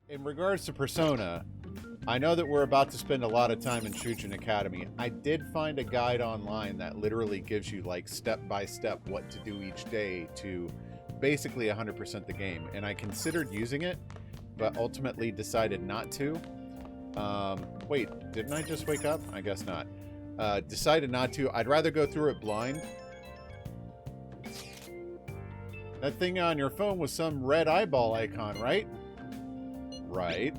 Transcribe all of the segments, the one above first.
In regards to Persona, I know that we're about to spend a lot of time in Shujin Academy. I did find a guide online that literally gives you, like, step-by-step what to do each day to basically 100% the game. And I considered using it, but ultimately decided not to. Wait, didn't I just wake up? I guess not. Decided not to. I'd rather go through it blind. That thing on your phone was some red eyeball icon, right? Right.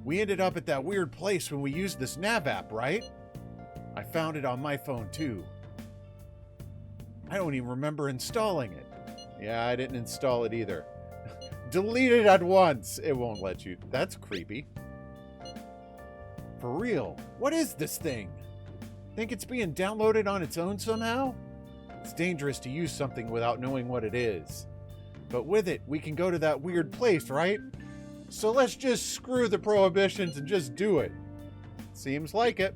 We ended up at that weird place when we used this nav app, right? I found it on my phone, too. I don't even remember installing it. Yeah, I didn't install it either. Delete it at once. It won't let you. That's creepy. For real, what is this thing? Think it's being downloaded on its own somehow? It's dangerous to use something without knowing what it is. But with it, we can go to that weird place, right? So let's just screw the prohibitions and just do it. Seems like it.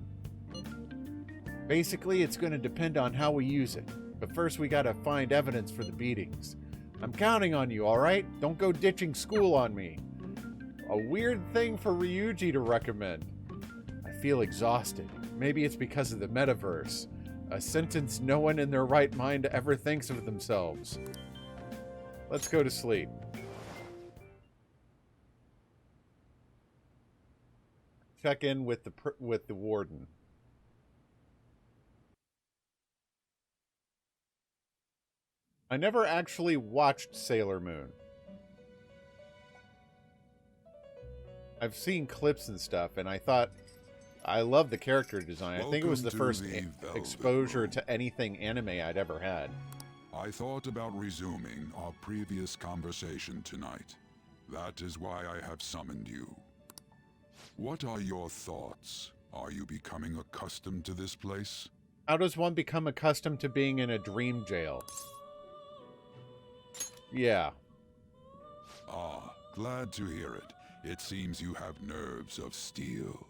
Basically, it's going to depend on how we use it. But first, we gotta find evidence for the beatings. I'm counting on you, alright? Don't go ditching school on me. A weird thing for Ryuji to recommend. I feel exhausted. Maybe it's because of the metaverse. A sentence no one in their right mind ever thinks of themselves. Let's go to sleep. Check in with the warden. I never actually watched Sailor Moon. I've seen clips and stuff, and I thought I love the character design. I think it was the first exposure to anything anime I'd ever had. I thought about resuming our previous conversation tonight. That is why I have summoned you. What are your thoughts? Are you becoming accustomed to this place? How does one become accustomed to being in a dream jail? Yeah. Ah, glad to hear it. It seems you have nerves of steel.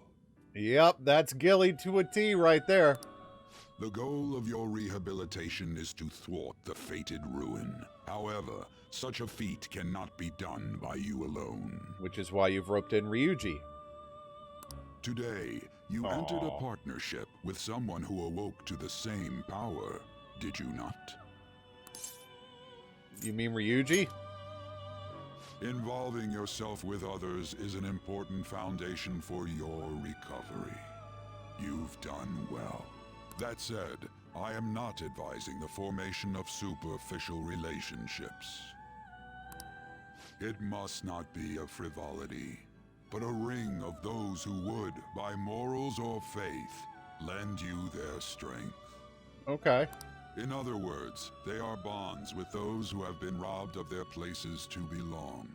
Yep, that's Gilly to a T right there. The goal of your rehabilitation is to thwart the fated ruin. However, such a feat cannot be done by you alone. Which is why you've roped in Ryuji. Today, you entered a partnership with someone who awoke to the same power, did you not? You mean Ryuji? Involving yourself with others is an important foundation for your recovery. You've done well. That said, I am not advising the formation of superficial relationships. It must not be a frivolity, but a ring of those who would, by morals or faith, lend you their strength. Okay. In other words, they are bonds with those who have been robbed of their places to belong.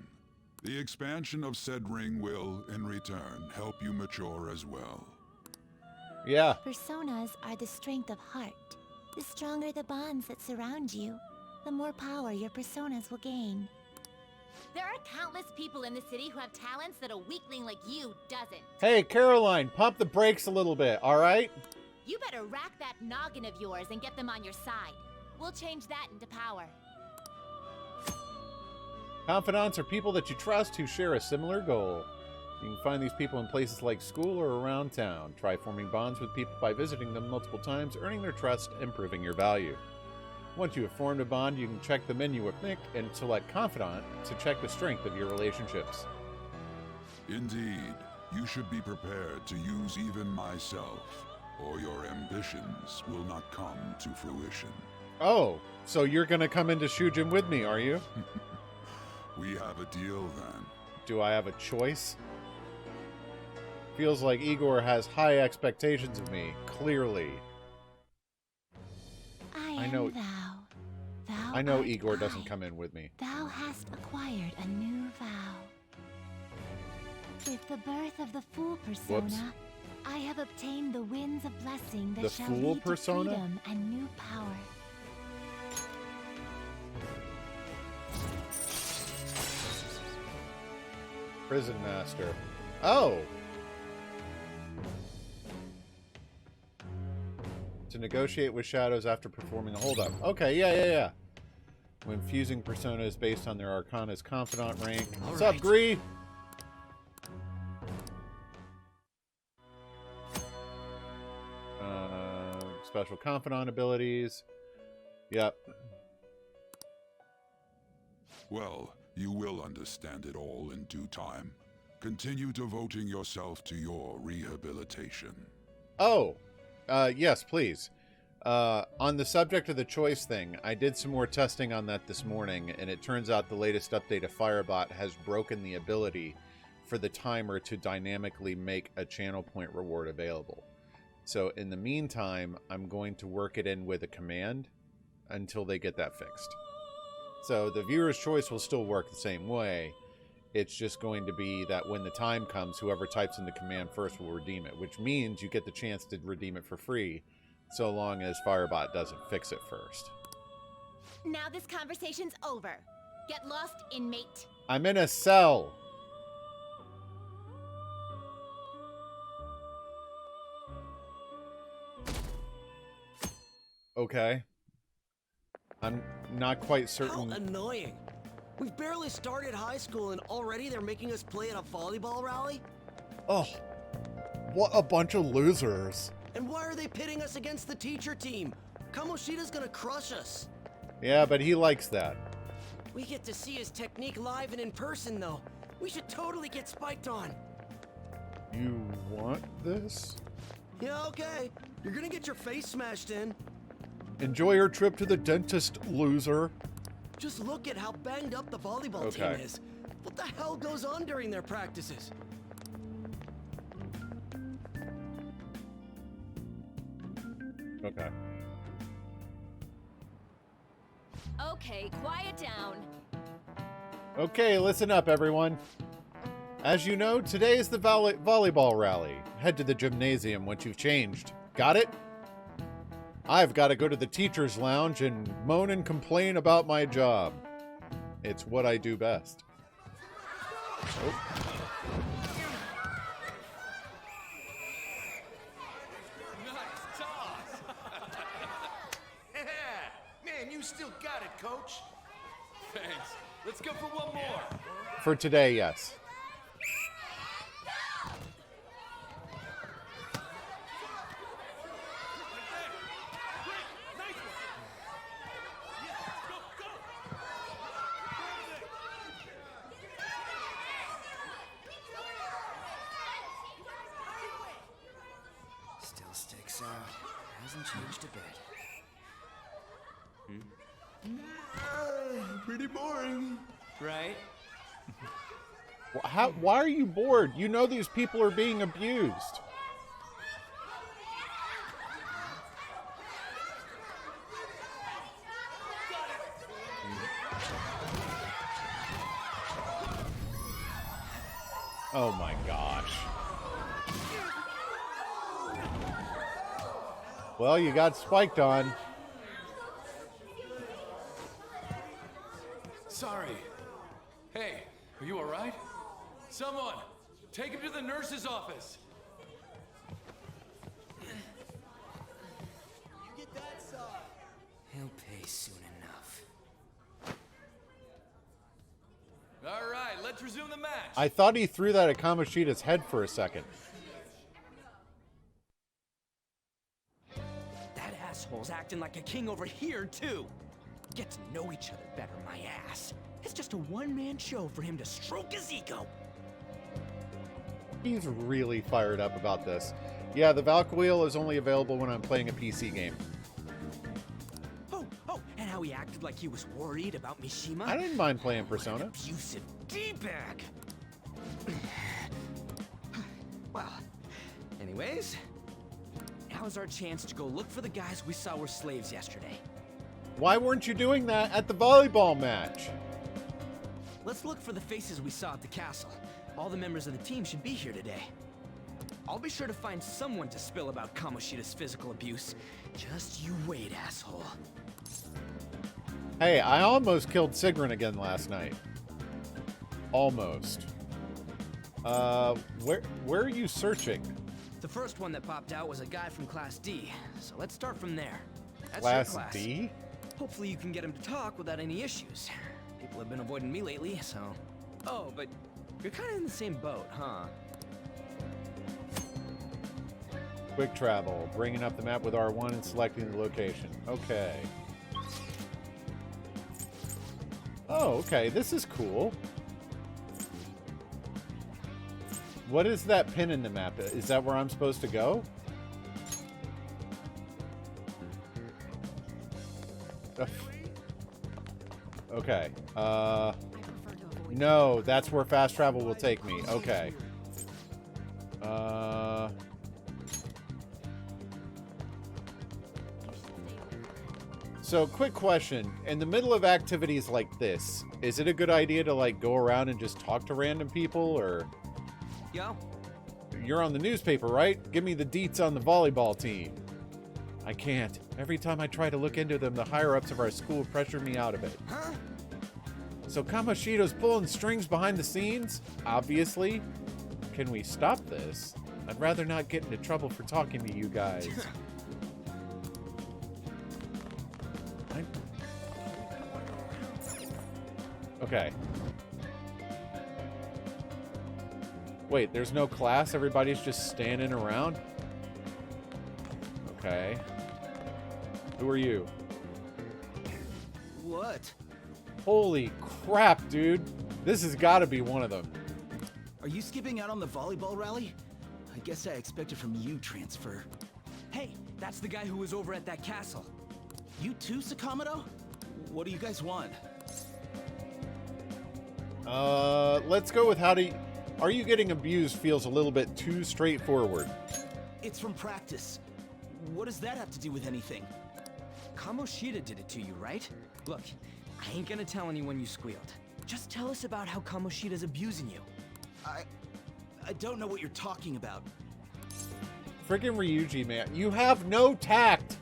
The expansion of said ring will, in return, help you mature as well. Yeah. Personas are the strength of heart. The stronger the bonds that surround you, the more power your personas will gain. There are countless people in the city who have talents that a weakling like you doesn't. Hey, Caroline, pump the brakes a little bit, alright? You better rack that noggin of yours and get them on your side. We'll change that into power. Confidants are people that you trust who share a similar goal. You can find these people in places like school or around town. Try forming bonds with people by visiting them multiple times, earning their trust, and proving your value. Once you have formed a bond, you can check the menu with Nick and select Confidant to check the strength of your relationships. Indeed, you should be prepared to use even myself, or your ambitions will not come to fruition. Oh, so you're gonna come into Shujin with me, are you? We have a deal then. Do I have a choice? Feels like Igor has high expectations of me, clearly. I know- am thou. Thou I know art Igor I. doesn't come in with me. Thou hast acquired a new vow. With the birth of the Fool persona, Whoops. I have obtained the winds of blessing that The shall Fool lead persona? to freedom and new power. Prison Master. Oh! To negotiate with shadows after performing a holdup. Okay, yeah. When fusing personas based on their Arcana's Confidant rank. All What's up, right. Gree? Special Confidant abilities. Yep. Well, you will understand it all in due time. Continue devoting yourself to your rehabilitation. Oh, yes, please. On the subject of the choice thing, I did some more testing on that this morning, and it turns out the latest update of Firebot has broken the ability for the timer to dynamically make a channel point reward available. So in the meantime, I'm going to work it in with a command until they get that fixed. So the viewer's choice will still work the same way. It's just going to be that when the time comes, whoever types in the command first will redeem it, which means you get the chance to redeem it for free, so long as Firebot doesn't fix it first. Now this conversation's over. Get lost, inmate. I'm in a cell. Okay. I'm not quite certain. How annoying. We've barely started high school and already they're making us play at a volleyball rally? Oh, what a bunch of losers. And why are they pitting us against the teacher team? Kamoshida's gonna crush us. Yeah, but he likes that. We get to see his technique live and in person, though. We should totally get spiked on. You want this? Yeah, okay. You're gonna get your face smashed in. Enjoy your trip to the dentist, loser. Just look at how banged up the volleyball team Okay. is. What the hell goes on during their practices? Okay. Okay, quiet down. Okay, listen up, everyone. As you know, today is the volleyball rally. Head to the gymnasium once you've changed. Got it? I've got to go to the teacher's lounge and moan and complain about my job. It's what I do best. Oh. Nice toss! Man, you still got it, coach. Thanks. Let's go for one more. For today, yes. Still sticks out. Hasn't changed a bit. Pretty boring. Right? Why are you bored? You know these people are being abused. Oh my gosh. Well, you got spiked on. Sorry. Hey, are you all right? Someone, take him to the nurse's office. He'll pay soon enough. All right, let's resume the match. I thought he threw that at Kamoshida's head for a second. That asshole's acting like a king over here, too. Get to know each other better, my ass. It's just a one-man show for him to stroke his ego. He's really fired up about this. Yeah, the Valk Wheel is only available when I'm playing a PC game. Oh, and how he acted like he was worried about Mishima. I didn't mind playing What Persona. an abusive D-bag. Well, anyways, now's our chance to go look for the guys we saw were slaves yesterday. Why weren't you doing that at the volleyball match? Let's look for the faces we saw at the castle. All the members of the team should be here today. I'll be sure to find someone to spill about Kamoshida's physical abuse. Just you wait, asshole. Hey, I almost killed Sigrun again last night. Almost. Where are you searching? The first one that popped out was a guy from Class D, so let's start from there. That's Class your class. D? Hopefully you can get him to talk without any issues. People have been avoiding me lately, so... Oh, but you're kind of in the same boat, huh? Quick travel. Bringing up the map with R1 and selecting the location. Okay. Oh, okay. This is cool. What is that pin in the map? Is that where I'm supposed to go? Okay. No, that's where fast travel will take me. Okay. So, quick question. In the middle of activities like this, is it a good idea to, like, go around and just talk to random people, or... Yo. You're on the newspaper, right? Give me the deets on the volleyball team. I can't. Every time I try to look into them, the higher-ups of our school pressure me out of it. Huh? So Kamoshida's pulling strings behind the scenes? Obviously. Can we stop this? I'd rather not get into trouble for talking to you guys. Okay. Wait, there's no class? Everybody's just standing around? Okay. Who are you? What? Holy crap, dude. This has got to be one of them. Are you skipping out on the volleyball rally? I guess I expected from you transfer. Hey, that's the guy who was over at that castle. You too, Sakamoto? What do you guys want? Let's go with are you getting abused feels a little bit too straightforward. It's from practice. What does that have to do with anything? Kamoshida did it to you, right? Look, I ain't gonna tell anyone you squealed. Just tell us about how Kamoshida's abusing you. I don't know what you're talking about. Friggin' Ryuji, man. You have no tact!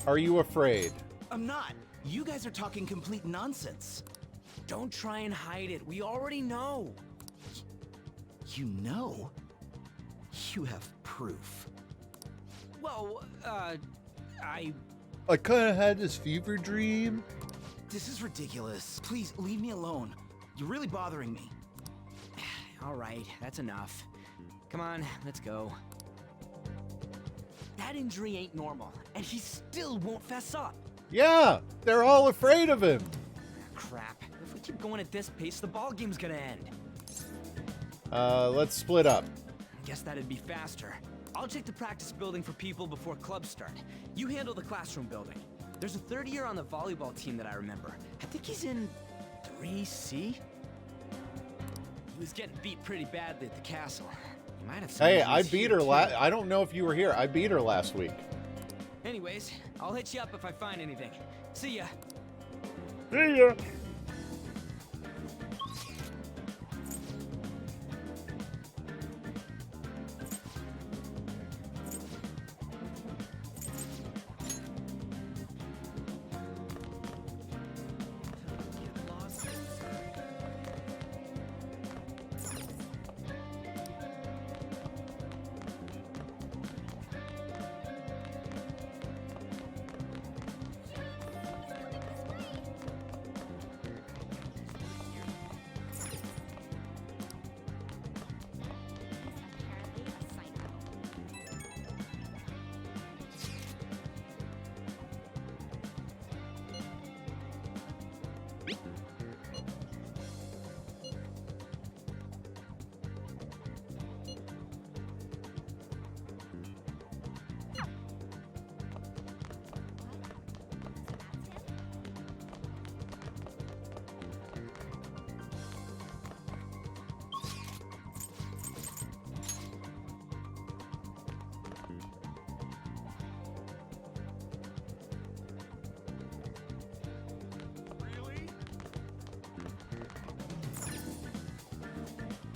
Are you afraid? I'm not. You guys are talking complete nonsense. Don't try and hide it. We already know. You know? You have proof. Well, I kind of had this fever dream. This is ridiculous. Please, leave me alone. You're really bothering me. All right, that's enough. Come on, let's go. That injury ain't normal, and he still won't fess up. Yeah, they're all afraid of him. Crap. If we keep going at this pace, the ball game's gonna end. Let's split up. Guess that'd be faster. I'll check the practice building for people before clubs start. You handle the classroom building. There's a third year on the volleyball team that I remember. I think he's in 3C? He was getting beat pretty badly at the castle. He might have some Hey, issues I beat here, her too. I don't know if you were here. I beat her last week. Anyways, I'll hit you up if I find anything. See ya. See ya.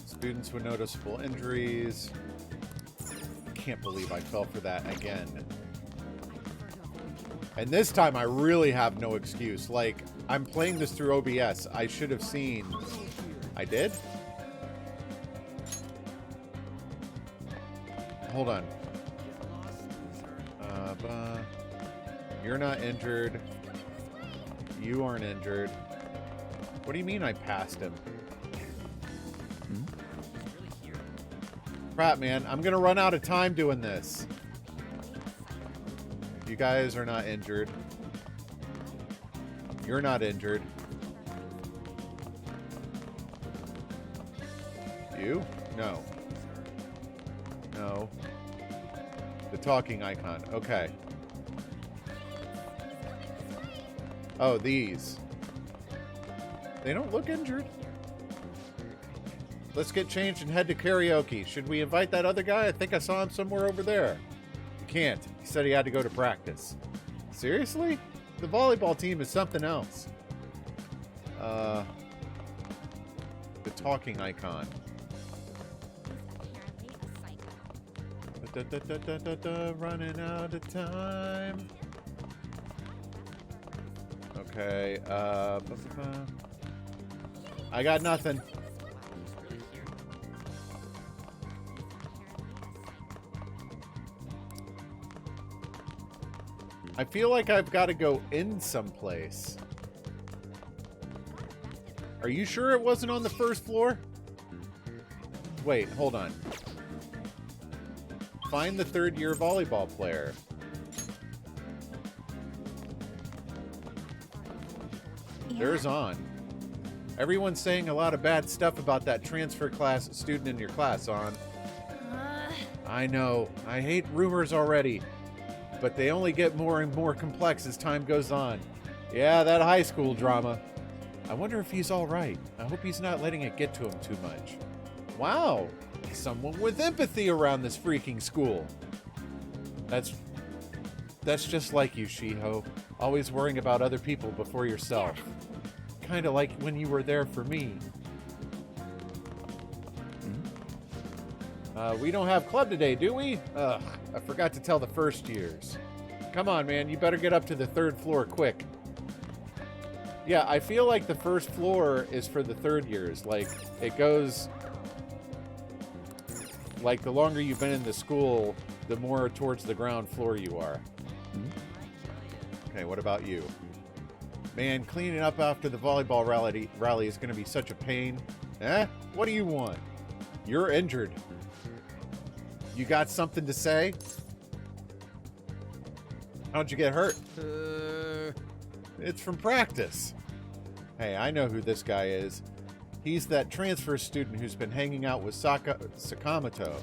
Students with noticeable injuries. Can't believe I fell for that again. And this time I really have no excuse. Like, I'm playing this through OBS. I should have seen. I did? Hold on. You're not injured. You aren't injured. What do you mean I passed him? Crap, man. I'm gonna run out of time doing this. You guys are not injured. You're not injured. You? No. No. The talking icon. Okay. Oh, these. They don't look injured. Let's get changed and head to karaoke. Should we invite that other guy? I think I saw him somewhere over there. You can't. He said he had to go to practice. Seriously? The volleyball team is something else. The talking icon. Running out of time. Okay, I got nothing. I feel like I've got to go in someplace. Are you sure it wasn't on the first floor? Wait, hold on. Find the third-year volleyball player. Yeah. There's On. Everyone's saying a lot of bad stuff about that transfer class student in your class, On. I know. I hate rumors already. But they only get more and more complex as time goes on. Yeah, that high school drama. I wonder if he's all right. I hope he's not letting it get to him too much. Wow. Someone with empathy around this freaking school. That's just like you, Shiho. Always worrying about other people before yourself. Kind of like when you were there for me. We don't have club today, do we? Ugh, I forgot to tell the first years. Come on, man, you better get up to the third floor quick. Yeah, I feel like the first floor is for the third years. Like, it goes... Like, the longer you've been in the school, the more towards the ground floor you are. Okay, what about you? Man, cleaning up after the volleyball rally is going to be such a pain. Eh? What do you want? You're injured. You got something to say? How'd you get hurt? It's from practice. Hey, I know who this guy is. He's that transfer student who's been hanging out with Sakamoto.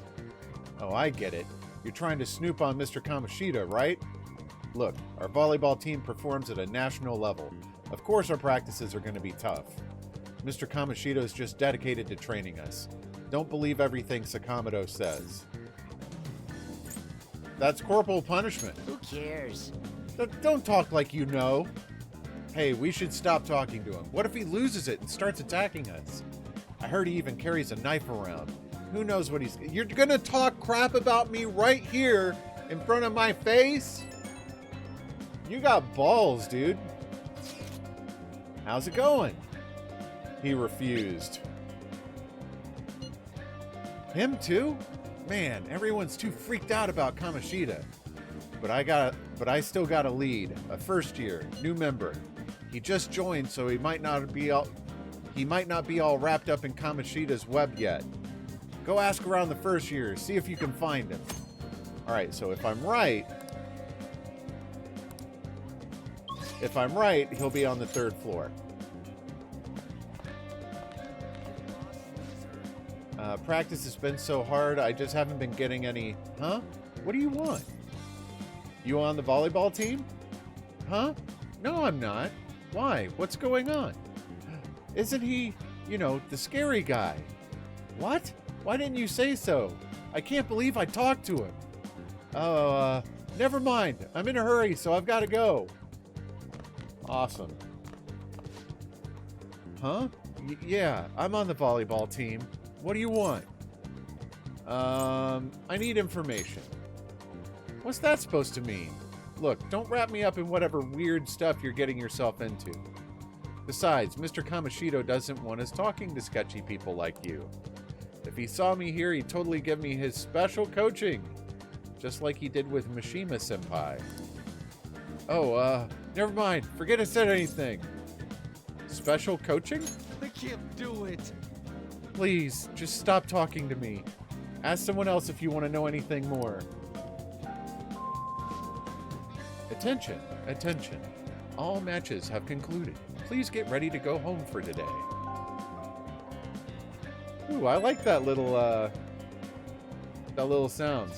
Oh, I get it. You're trying to snoop on Mr. Kamoshida, right? Look, our volleyball team performs at a national level. Of course our practices are going to be tough. Mr. Kamoshida is just dedicated to training us. Don't believe everything Sakamoto says. That's corporal punishment. Who cares? Don't talk like you know. Hey, we should stop talking to him. What if he loses it and starts attacking us? I heard he even carries a knife around. Who knows what he's... You're gonna talk crap about me right here in front of my face? You got balls, dude. How's it going? He refused. Him too? Man, everyone's too freaked out about Kamoshida. But I still got a lead. A first year, new member. He just joined, so he might not be all wrapped up in Kamoshida's web yet. Go ask around the first year, see if you can find him. Alright, so if I'm right, he'll be on the third floor. Practice has been so hard, I just haven't been getting any... Huh? What do you want? You on the volleyball team? Huh? No, I'm not. Why? What's going on? Isn't he, the scary guy? What? Why didn't you say so? I can't believe I talked to him. Oh, never mind. I'm in a hurry, so I've got to go. Awesome. Huh? Yeah, I'm on the volleyball team. What do you want? I need information. What's that supposed to mean? Look, don't wrap me up in whatever weird stuff you're getting yourself into. Besides, Mr. Kamoshida doesn't want us talking to sketchy people like you. If he saw me here, he'd totally give me his special coaching. Just like he did with Mishima-senpai. Oh, never mind. Forget I said anything. Special coaching? I can't do it. Please, just stop talking to me. Ask someone else if you want to know anything more. Attention, attention. All matches have concluded. Please get ready to go home for today. Ooh, I like that little sound.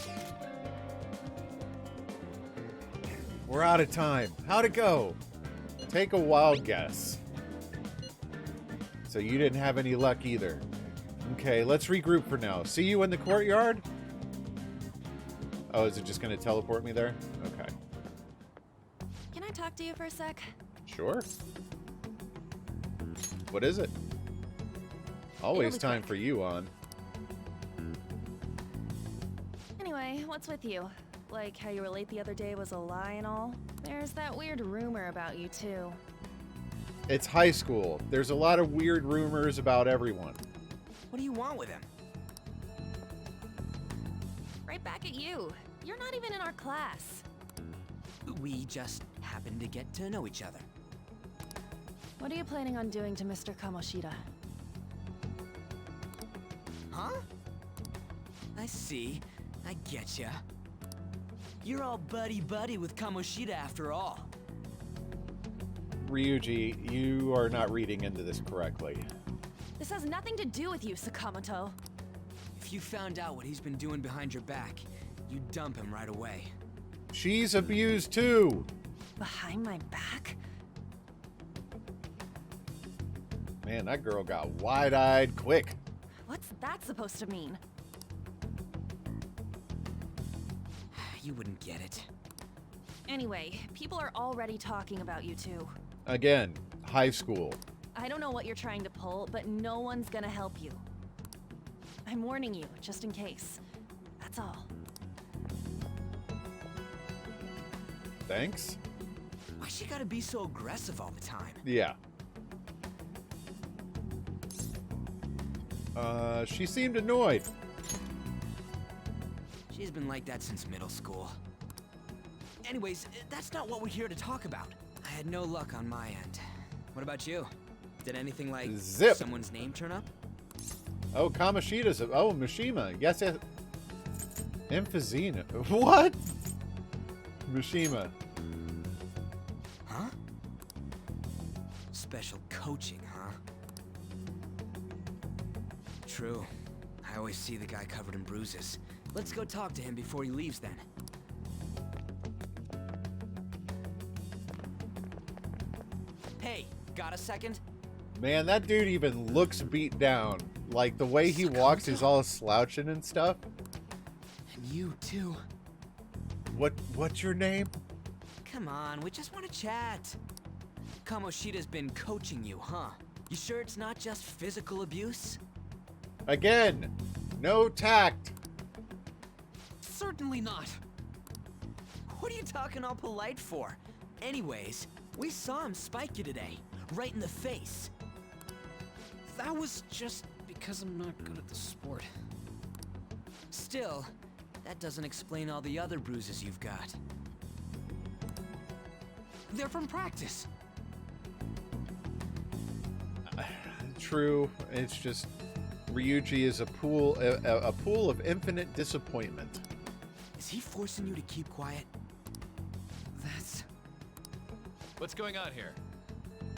We're out of time. How'd it go? Take a wild guess. So you didn't have any luck either. Okay, let's regroup for now. See you in the courtyard? Oh, is it just going to teleport me there? Okay. Can I talk to you for a sec? Sure. What is it? Always It'll be time quick. for you on. Anyway, what's with you? Like how you were late the other day was a lie and all? There's that weird rumor about you too. It's high school. There's a lot of weird rumors about everyone. What do you want with him? Right back at you. You're not even in our class. We just happen to get to know each other. What are you planning on doing to Mr. Kamoshida? Huh? I see. I getcha. You're all buddy-buddy with Kamoshida after all. Ryuji, you are not reading into this correctly. This has nothing to do with you, Sakamoto. If you found out what he's been doing behind your back, you'd dump him right away. She's abused too. Behind my back? Man, that girl got wide-eyed quick. What's that supposed to mean? You wouldn't get it. Anyway, people are already talking about you two. Again, high school. I don't know what you're trying to pull, but no one's gonna help you. I'm warning you, just in case. That's all. Thanks? Why she gotta be so aggressive all the time? Yeah. She seemed annoyed. She's been like that since middle school. Anyways, that's not what we're here to talk about. I had no luck on my end. What about you? Did anything like Zip. someone's name turn up? Oh, Kamoshida's. Oh, Mishima. Yes, yes. Emphysema. What? Mishima. Huh? Special coaching, huh? True. I always see the guy covered in bruises. Let's go talk to him before he leaves then. Hey, got a second? Man, that dude even looks beat down. Like, the way he walks is all slouching and stuff. And you too. What's your name? Come on, we just want to chat. Kamoshida's been coaching you, huh? You sure it's not just physical abuse? Again, no tact. Certainly not. What are you talking all polite for? Anyways, we saw him spike you today, right in the face. That was just because I'm not good at the sport. Still, that doesn't explain all the other bruises you've got. They're from practice. True. It's just Ryuji is a pool of infinite disappointment. Is he forcing you to keep quiet? That's... What's going on here?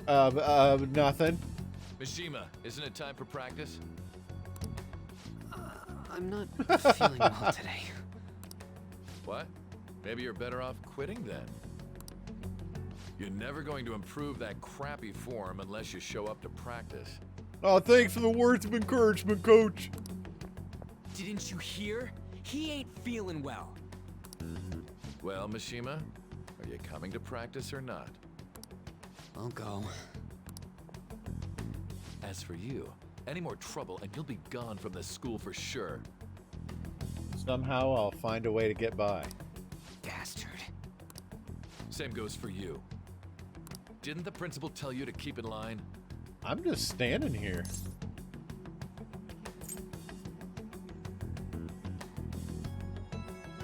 Nothing. Mishima, isn't it time for practice? I'm not feeling well today. What? Maybe you're better off quitting then. You're never going to improve that crappy form unless you show up to practice. Oh, thanks for the words of encouragement, Coach. Didn't you hear? He ain't feeling well. Well, Mishima, are you coming to practice or not? I'll go. As for you, any more trouble and you'll be gone from this school for sure. Somehow I'll find a way to get by. Bastard. Same goes for you. Didn't the principal tell you to keep in line? I'm just standing here.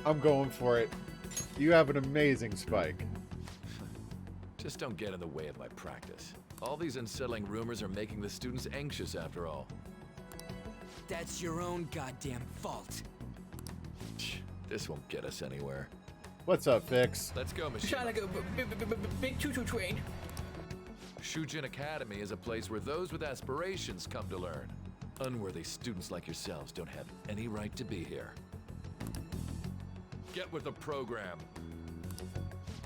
I'm going for it. You have an amazing spike. Just don't get in the way of my practice. All these unsettling rumors are making the students anxious after all. That's your own goddamn fault. This won't get us anywhere. What's up, Fix? Let's go, Machine. Trying to go big choo-choo train. Shujin Academy is a place where those with aspirations come to learn. Unworthy students like yourselves don't have any right to be here. Get with the program.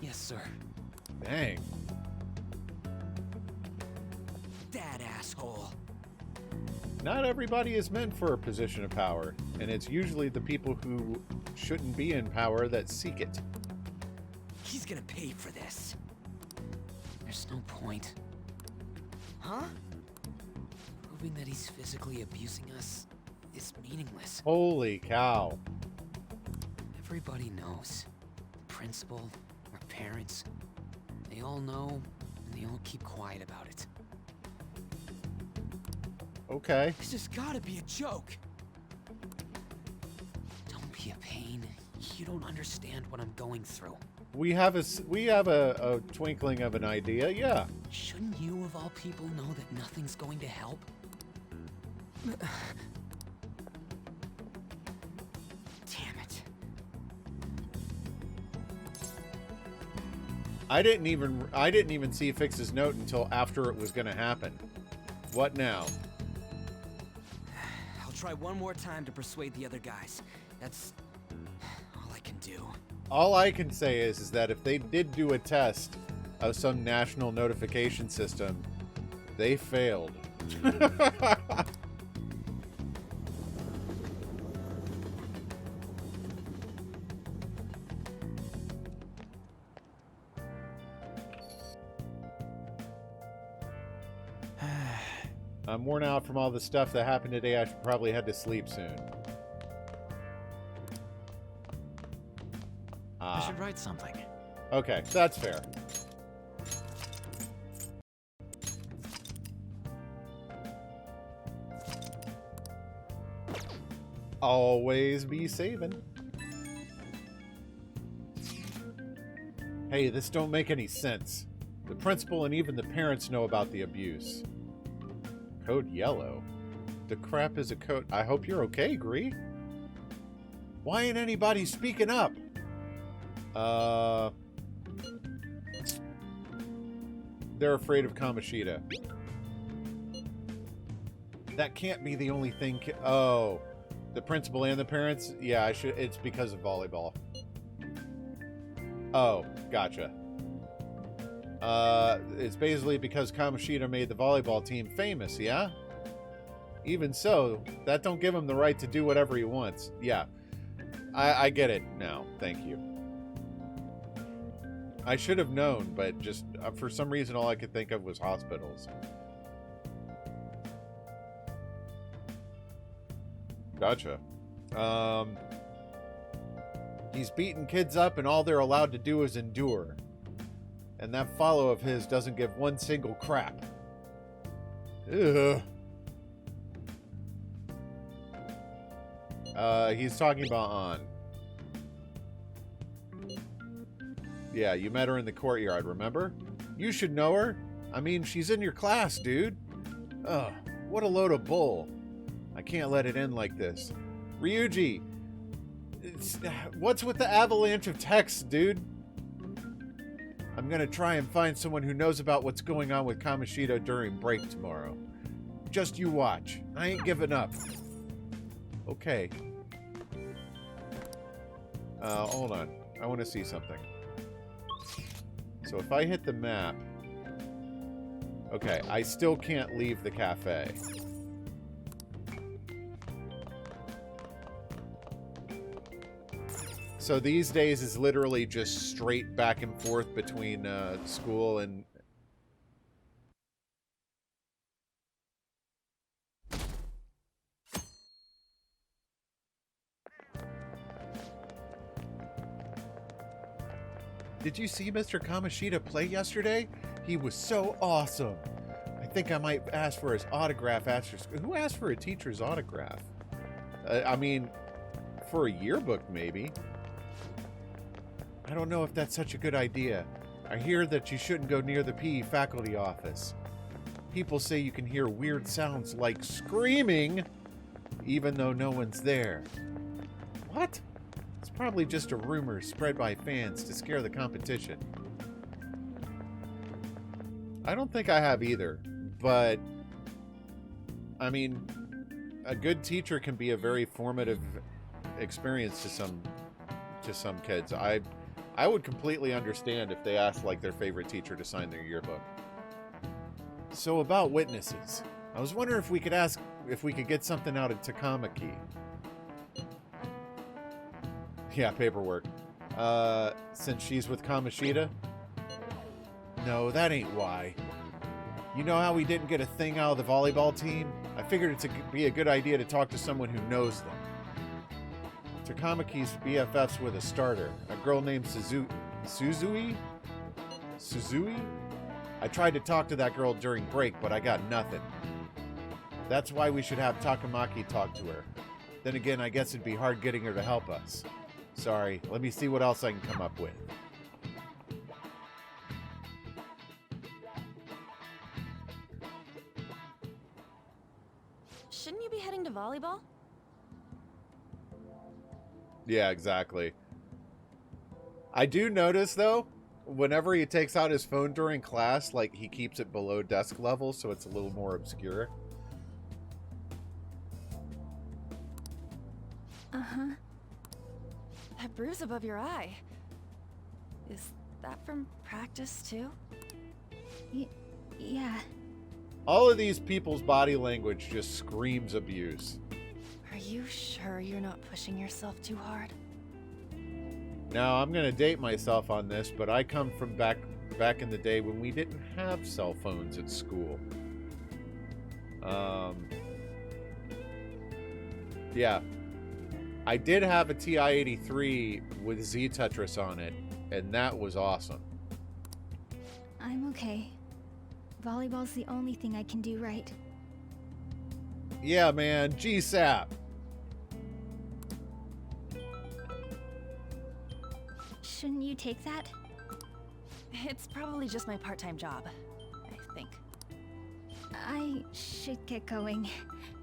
Yes, sir. Dang. That asshole. Not everybody is meant for a position of power, and it's usually the people who shouldn't be in power that seek it. He's gonna pay for this. There's no point. Huh? Proving that he's physically abusing us is meaningless. Holy cow. Everybody knows. The principal, our parents, they all know, and they all keep quiet about it. Okay. This has gotta be a joke. Don't be a pain. You don't understand what I'm going through. We have a twinkling of an idea, yeah. Shouldn't you, of all people, know that nothing's going to help? Damn it. I didn't even see Fix's note until after it was gonna happen. What now? I'll try one more time to persuade the other guys. That's all I can do. All I can say is that if they did do a test of some national notification system, they failed. I'm worn out from all the stuff that happened today. I should probably head to sleep soon. I should write something. Okay, that's fair. Always be saving. Hey, this don't make any sense. The principal and even the parents know about the abuse. Code yellow? The crap is a code. I hope you're okay, Gree. Why ain't anybody speaking up? They're afraid of Kamoshida. That can't be the only thing. Oh, the principal and the parents? Yeah, it's because of volleyball. Oh, gotcha. It's basically because Kamoshida made the volleyball team famous, yeah? Even so, that don't give him the right to do whatever he wants. Yeah, I get it now. Thank you. I should have known, but just for some reason all I could think of was hospitals. Gotcha. He's beating kids up and all they're allowed to do is endure. And that follow of his doesn't give one single crap. Ugh. He's talking about An. Yeah, you met her in the courtyard, remember? You should know her. I mean, she's in your class, dude. Ugh, what a load of bull. I can't let it end like this. Ryuji, what's with the avalanche of texts, dude? I'm gonna try and find someone who knows about what's going on with Kamoshida during break tomorrow. Just you watch. I ain't giving up. Okay. Hold on. I want to see something. So if I hit the map... Okay, I still can't leave the cafe. So these days is literally just straight back and forth between school and... Did you see Mr. Kamoshida play yesterday? He was so awesome. I think I might ask for his autograph after school. Who asked for a teacher's autograph? I mean, for a yearbook, maybe. I don't know if that's such a good idea. I hear that you shouldn't go near the PE faculty office. People say you can hear weird sounds like screaming, even though no one's there. What? It's probably just a rumor spread by fans to scare the competition. I don't think I have either, but I mean, a good teacher can be a very formative experience to some kids. I would completely understand if they asked like their favorite teacher to sign their yearbook. So about witnesses, I was wondering if we could get something out of Takamaki. Yeah, paperwork. Since she's with Kamoshida? No, that ain't why. You know how we didn't get a thing out of the volleyball team? I figured it'd be a good idea to talk to someone who knows them. Takamaki's BFF's with a starter, a girl named Suzui? I tried to talk to that girl during break, but I got nothing. That's why we should have Takamaki talk to her. Then again, I guess it'd be hard getting her to help us. Sorry, let me see what else I can come up with. Shouldn't you be heading to volleyball? Yeah, exactly. I do notice, though, whenever he takes out his phone during class, like, he keeps it below desk level, so it's a little more obscure. Uh-huh. That bruise above your eye. Is that from practice, too? Yeah. All of these people's body language just screams abuse. Are you sure you're not pushing yourself too hard? Now, I'm going to date myself on this, but I come from back in the day when we didn't have cell phones at school. Yeah. I did have a TI-83 with Z-Tetris on it, and that was awesome. I'm okay. Volleyball's the only thing I can do right. Yeah, man. GSAP. Shouldn't you take that? It's probably just my part-time job, I think. I should get going.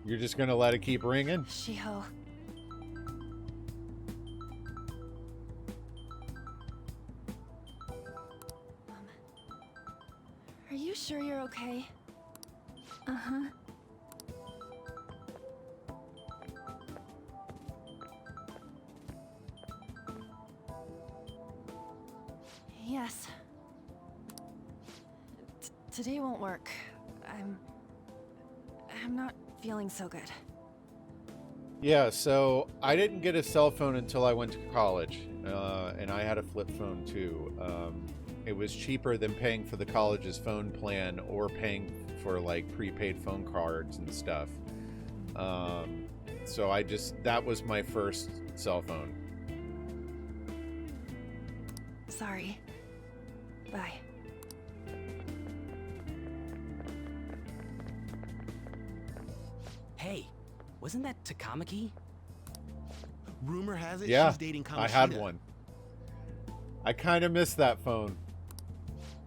You're just going to let it keep ringing? Shiho. Are you sure you're okay? Uh-huh. Yes. Today won't work. I'm not feeling so good. Yeah, so I didn't get a cell phone until I went to college, and I had a flip phone too. It was cheaper than paying for the college's phone plan or paying for like prepaid phone cards and stuff. So that was my first cell phone. Sorry. Bye. Hey, wasn't that Takamaki? Rumor has it Yeah, she's dating Kamoshida. I had one. I kind of missed that phone.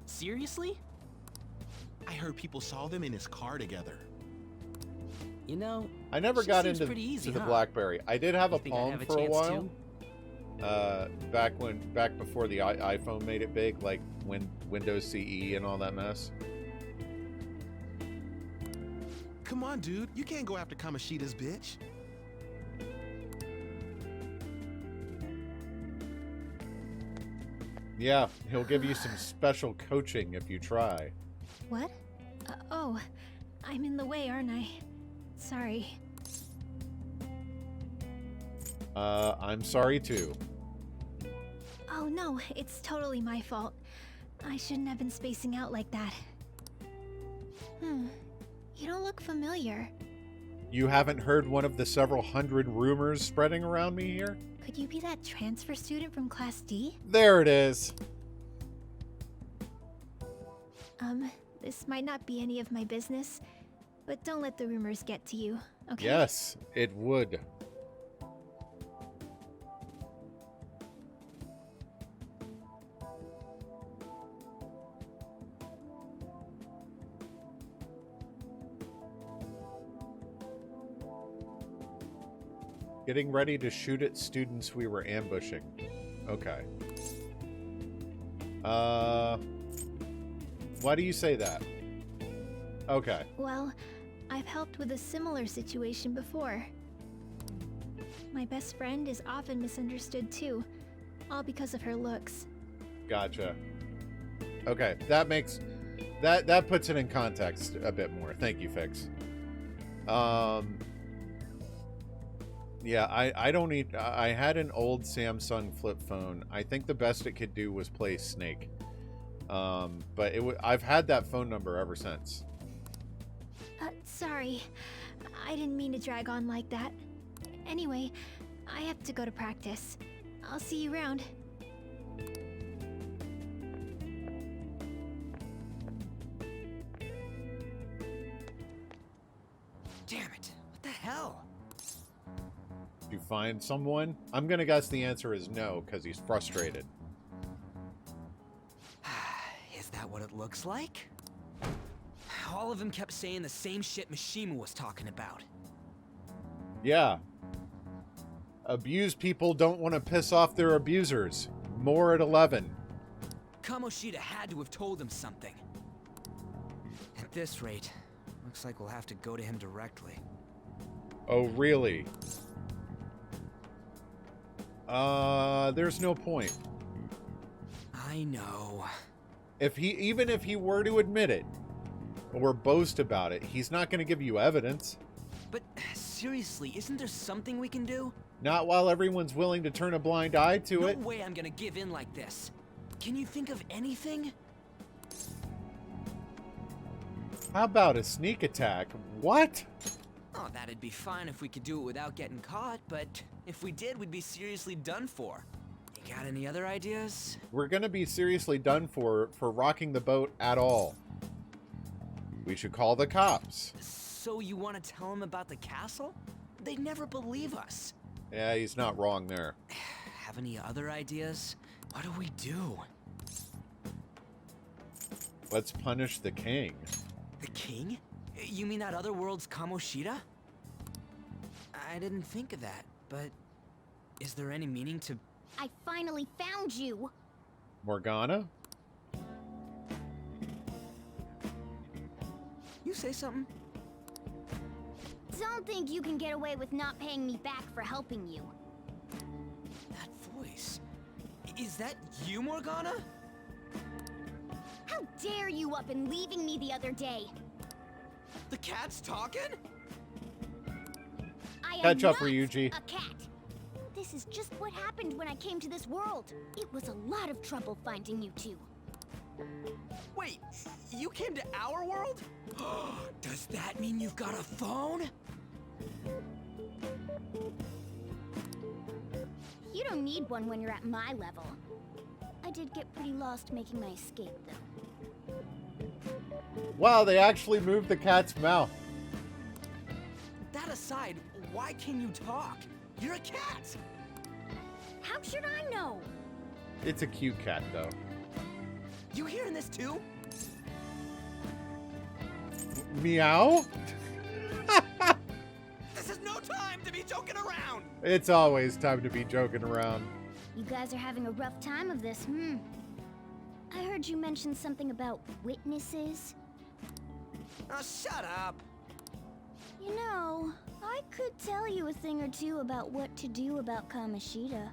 Seriously? I heard people saw them in his car together. You know, I never she got seems into pretty easy, the huh? BlackBerry. I did have You a think I'd Palm have a for a chance while. too? Back before the iPhone made it big, like Windows CE and all that mess. Come on, dude. You can't go after Kamoshida's bitch. Yeah, he'll give you some special coaching if you try. What? Oh, I'm in the way, aren't I? Sorry. I'm sorry too. Oh no, it's totally my fault. I shouldn't have been spacing out like that. You don't look familiar. You haven't heard one of the several hundred rumors spreading around me here? Could you be that transfer student from Class D? There it is. This might not be any of my business, but don't let the rumors get to you, okay? Yes, it would. Getting ready to shoot at students we were ambushing. Okay. Why do you say that? Okay. Well, I've helped with a similar situation before. My best friend is often misunderstood too, all because of her looks. Gotcha. Okay, that makes... That puts it in context a bit more. Thank you, Fix. Yeah, I don't need... I had an old Samsung flip phone. I think the best it could do was play Snake. But I've had that phone number ever since. Sorry. I didn't mean to drag on like that. Anyway, I have to go to practice. I'll see you around. Damn it. What the hell? Did you find someone? I'm gonna guess the answer is no, because he's frustrated. Is that what it looks like? All of them kept saying the same shit Mishima was talking about. Yeah. Abused people don't want to piss off their abusers. More at 11. Kamoshida had to have told him something. At this rate, looks like we'll have to go to him directly. Oh, really? There's no point. I know. Even if he were to admit it, or boast about it, he's not going to give you evidence. But seriously, isn't there something we can do? Not while everyone's willing to turn a blind eye to it. No way I'm gonna give in like this. Can you think of anything? How about a sneak attack? What? Oh, that'd be fine if we could do it without getting caught, but if we did, we'd be seriously done for. You got any other ideas? We're going to be seriously done for rocking the boat at all. We should call the cops. So you want to tell them about the castle? They'd never believe us. Yeah, he's not wrong there. Have any other ideas? What do we do? Let's punish the king. The king? You mean that other world's Kamoshida? I didn't think of that, but is there any meaning to... I finally found you! Morgana? You say something? Don't think you can get away with not paying me back for helping you. That voice... Is that you, Morgana? How dare you up and leaving me the other day? The cat's talking? I am Catch up, not Ryuji. a cat. This is just what happened when I came to this world. It was a lot of trouble finding you two. Wait, you came to our world? Does that mean you've got a phone? You don't need one when you're at my level. I did get pretty lost making my escape, though. Wow, they actually moved the cat's mouth. That aside, why can you talk? You're a cat! How should I know? It's a cute cat, though. You hearing this too? Meow? This is no time to be joking around! It's always time to be joking around. You guys are having a rough time of this, I heard you mention something about witnesses. Oh, shut up! You know, I could tell you a thing or two about what to do about Kamoshida.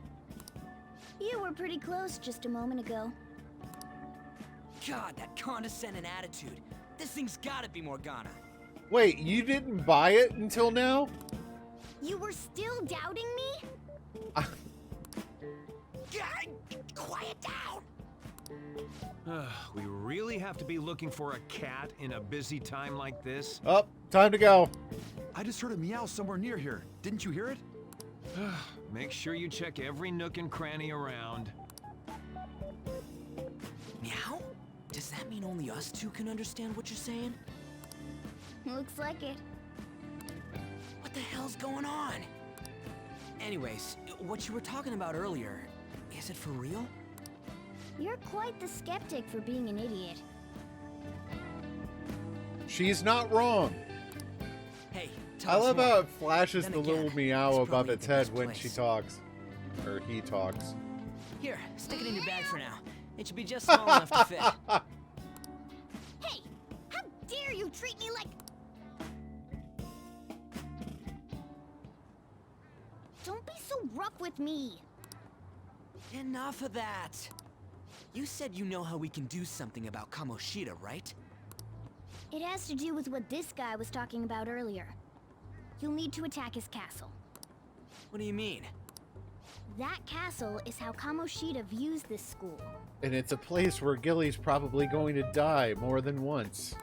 You were pretty close just a moment ago. God, that condescending attitude. This thing's gotta be Morgana. Wait, you didn't buy it until now? You were still doubting me? God, quiet down! We really have to be looking for a cat in a busy time like this? Oh, time to go. I just heard a meow somewhere near here. Didn't you hear it? Make sure you check every nook and cranny around. Meow? Does that mean only us two can understand what you're saying? Looks like it. What the hell's going on? Anyways, what you were talking about earlier, is it for real? You're quite the skeptic for being an idiot. She's not wrong. Hey, Tell I us love more. how it flashes Then the again, little meow it's above probably its the head best when place. she talks. Or he talks. Here, stick it in your bag for now. It should be just small enough to fit. Hey, how dare you treat me like... Don't be so rough with me. Enough of that. You said you know how we can do something about Kamoshida, right? It has to do with what this guy was talking about earlier. You'll need to attack his castle. What do you mean? That castle is how Kamoshida views this school. And it's a place where Gilly's probably going to die more than once.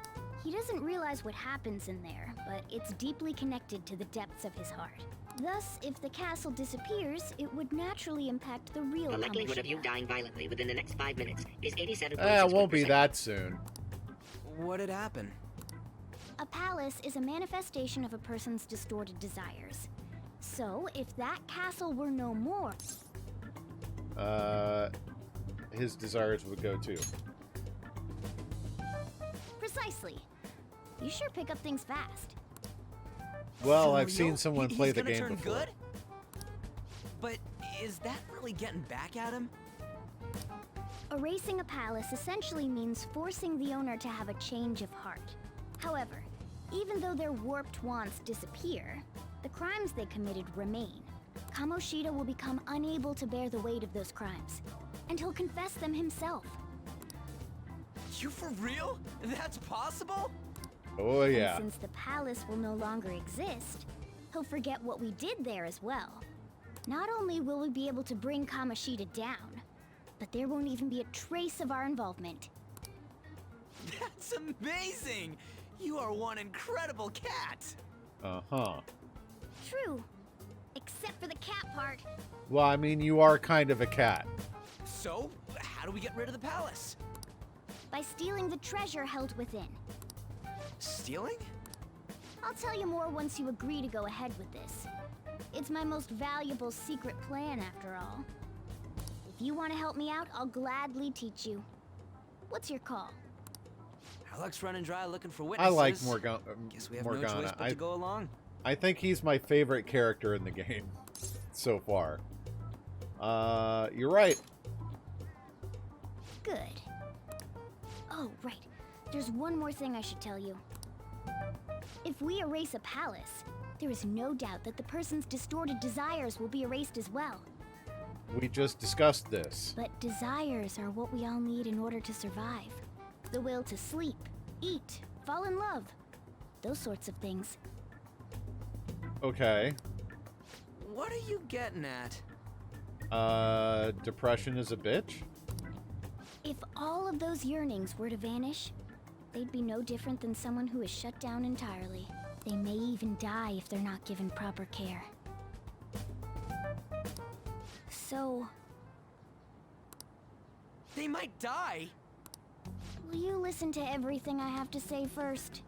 He doesn't realize what happens in there, but it's deeply connected to the depths of his heart. Thus, if the castle disappears, it would naturally impact the real The likelihood Kamoshida. of you dying violently within the next 5 minutes is 87.6%. It won't be that soon. What'd happen? A palace is a manifestation of a person's distorted desires. So, if that castle were no more... His desires would go too. Precisely. You sure pick up things fast. Well, For I've real? seen someone play He's the gonna game turn before. good? But is that really getting back at him? Erasing a palace essentially means forcing the owner to have a change of heart. However, even though their warped wants disappear, the crimes they committed remain. Kamoshida will become unable to bear the weight of those crimes, and he'll confess them himself. You for real? That's possible? Oh yeah. And since the palace will no longer exist, he'll forget what we did there as well. Not only will we be able to bring Kamoshida down, but there won't even be a trace of our involvement. That's amazing! You are one incredible cat! Uh-huh. True. Except for the cat part. Well, I mean, you are kind of a cat. So, how do we get rid of the palace? By stealing the treasure held within. Stealing? I'll tell you more once you agree to go ahead with this. It's my most valuable secret plan, after all. If you want to help me out, I'll gladly teach you. What's your call? Our luck's running dry looking for I witnesses. like Guess we have Morgana. no choice but to go along. I think he's my favorite character in the game so far. You're right. Good. Oh, right. There's one more thing I should tell you. If we erase a palace, there is no doubt that the person's distorted desires will be erased as well. We just discussed this. But desires are what we all need in order to survive. The will to sleep, eat, fall in love. Those sorts of things. Okay. What are you getting at? Depression is a bitch? If all of those yearnings were to vanish, they'd be no different than someone who is shut down entirely. They may even die if they're not given proper care. So... They might die? will you listen to everything I have to say first?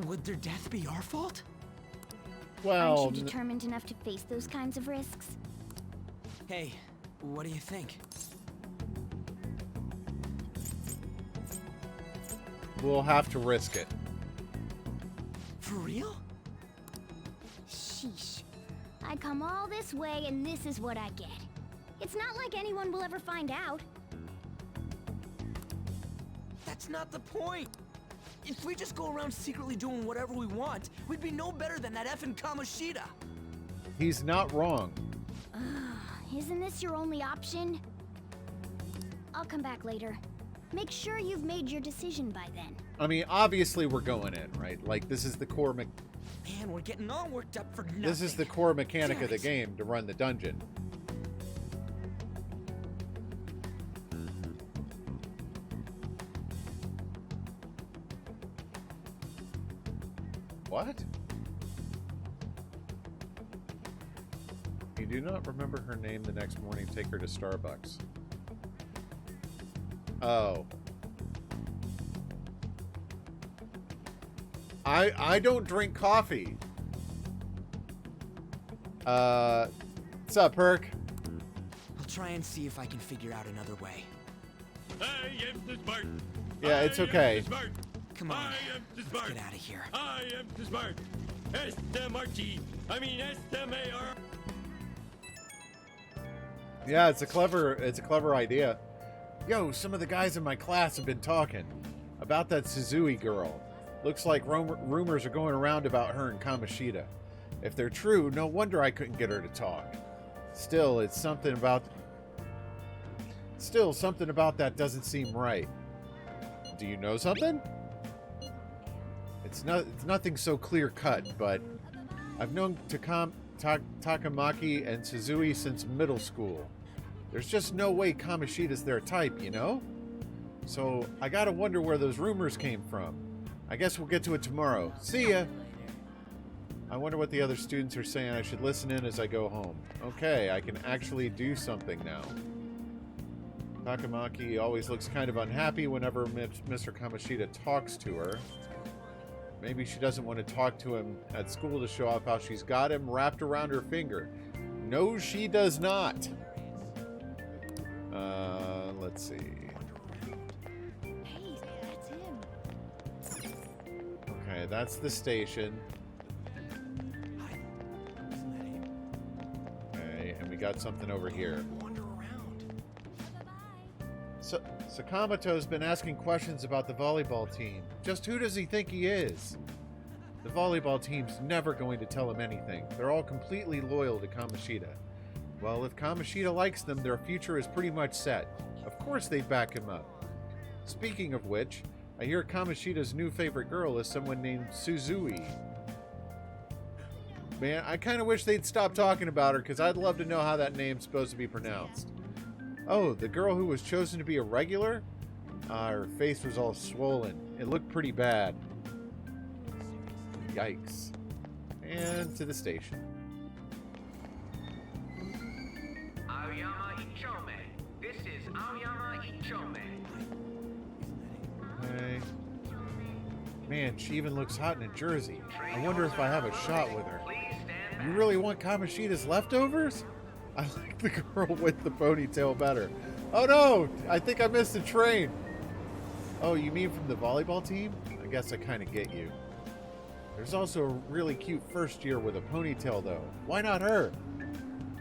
Would their death be our fault? Well... Aren't you determined enough to face those kinds of risks? Hey, what do you think? We'll have to risk it. For real? Sheesh. I come all this way and this is what I get. It's not like anyone will ever find out. That's not the point. If we just go around secretly doing whatever we want, we'd be no better than that effing Kamoshida. He's not wrong. Isn't this your only option? I'll come back later. Make sure you've made your decision by then. I mean, obviously we're going in, right? Like, this is the core Man, we're getting all worked up for nothing. This is the core mechanic Damn of the it. game, to run the dungeon. What? You do not remember her name the next morning, take her to Starbucks. Oh. I don't drink coffee. What's up, Perk? I'll try and see if I can figure out another way. I am the smart. Yeah, it's okay. Smart. Come on, I am the let's smart. get out of here. I am the smart. S-M-R-T. Yeah, it's a clever idea. Yo, some of the guys in my class have been talking about that Suzui girl. Looks like rumors are going around about her and Kamoshida. If they're true, no wonder I couldn't get her to talk. Still, something about that doesn't seem right. Do you know something? It's nothing so clear-cut, but I've known Takamaki and Suzui since middle school. There's just no way Kamoshida's their type, you know? So, I gotta wonder where those rumors came from. I guess we'll get to it tomorrow. See ya! I wonder what the other students are saying. I should listen in as I go home. Okay, I can actually do something now. Takamaki always looks kind of unhappy whenever Mr. Kamoshida talks to her. Maybe she doesn't want to talk to him at school to show off how she's got him wrapped around her finger. No, she does not. Let's see. Hey, that's him. Okay, that's the station. Okay, and we got something over here. So, Sakamoto's been asking questions about the volleyball team. Just who does he think he is? The volleyball team's never going to tell him anything. They're all completely loyal to Kamoshida. Well, if Kamoshida likes them, their future is pretty much set. Of course they'd back him up. Speaking of which, I hear Kamoshida's new favorite girl is someone named Suzui. Man, I kind of wish they'd stop talking about her, because I'd love to know how that name's supposed to be pronounced. Oh, the girl who was chosen to be a regular? Her face was all swollen. It looked pretty bad. Yikes. And to the station. Aoyama Ichome. This is Aoyama Ichome. Okay. Man, she even looks hot in a jersey. I wonder if I have a shot with her. You really want Kamoshida's leftovers? I like the girl with the ponytail better. Oh no! I think I missed the train. Oh, you mean from the volleyball team? I guess I kind of get you. There's also a really cute first year with a ponytail, though. Why not her?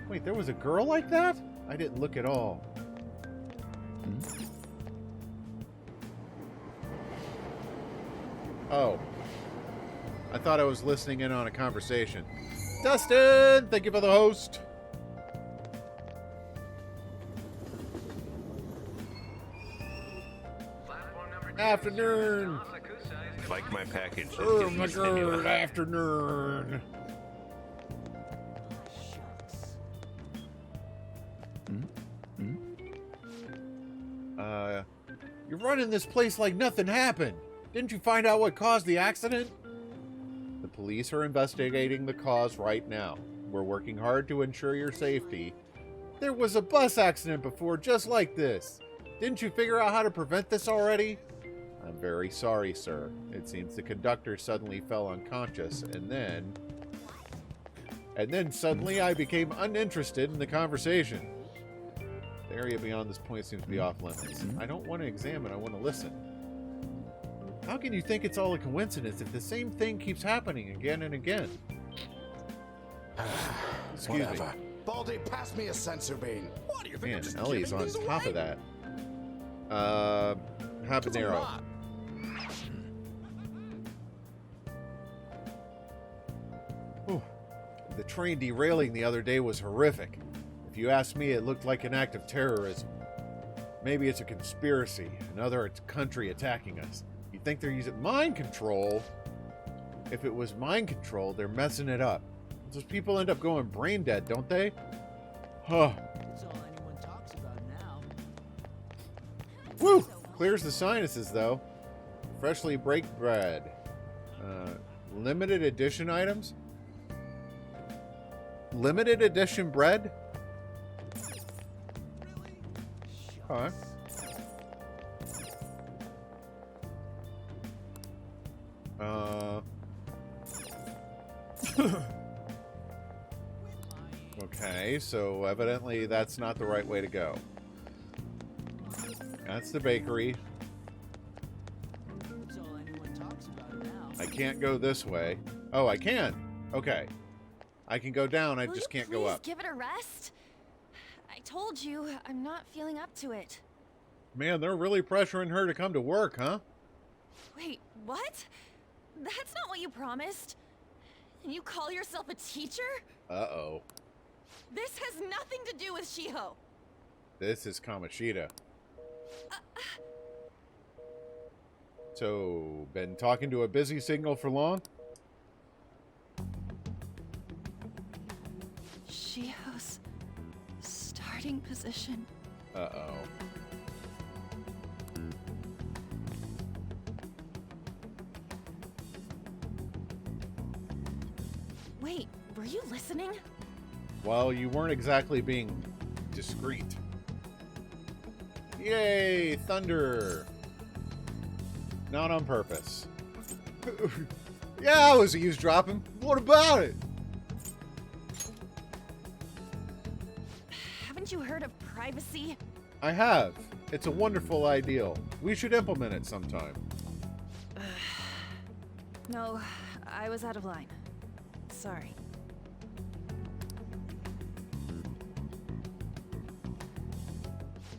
Wait, there was a girl like that? I didn't look at all. Oh. I thought I was listening in on a conversation. Dustin! Thank you for the host. Afternoon. Like my package. Oh my god, afternoon. You're running this place like nothing happened. Didn't you find out what caused the accident? The police are investigating the cause right now. We're working hard to ensure your safety. There was a bus accident before just like this. Didn't you figure out how to prevent this already? I'm very sorry, sir. It seems the conductor suddenly fell unconscious, and then suddenly I became uninterested in the conversation. The area beyond this point seems to be off limits. I don't want to examine, I want to listen. How can you think it's all a coincidence if the same thing keeps happening again and again? Excuse me. Baldy, pass me a sensor bean. What do you think? Man, Ellie's on top of that. Habanero. Whew. The train derailing the other day was horrific. If you ask me, it looked like an act of terrorism. Maybe it's a conspiracy, another country attacking us. You think they're using mind control? If it was mind control, they're messing it up. Those people end up going brain dead, don't they? Huh. That's all anyone talks about now. Woo! Clears the sinuses, though. Freshly baked bread. Limited edition items? Limited edition bread? Huh? Okay, so evidently that's not the right way to go. That's the bakery. That's all anyone talks about now. I can't go this way. Oh, I can. Okay. I can go down, I Will just you can't go please up. give it a rest? I told you, I'm not feeling up to it. Man, they're really pressuring her to come to work, huh? Wait, what? That's not what you promised. And you call yourself a teacher? Uh-oh. This has nothing to do with Shiho. This is Kamoshida. So, been talking to a busy signal for long? Shiho's starting position. Uh-oh. Wait, were you listening? Well, you weren't exactly being discreet. Yay, thunder! Not on purpose. Yeah, I was eavesdropping. What about it? Haven't you heard of privacy? I have. It's a wonderful ideal. We should implement it sometime. No, I was out of line. Sorry.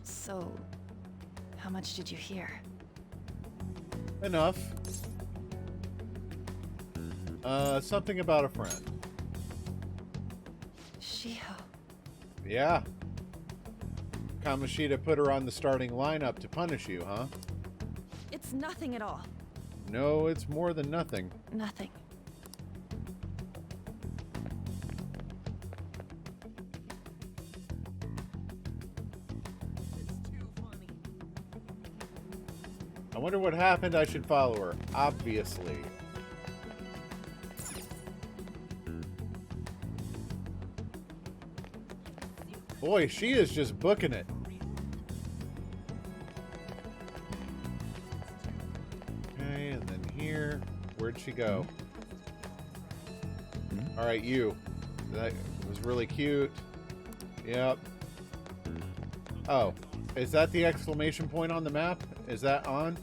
So, how much did you hear? Enough. Something about a friend. Shiho. Yeah. Kamoshida put her on the starting lineup to punish you, huh? It's nothing at all. No, it's more than nothing. Nothing. I wonder what happened. I should follow her. Obviously. Boy, she is just booking it. Okay, and then here. Where'd she go? Alright, you. That was really cute. Yep. Oh. Is that the exclamation point on the map? Is that on?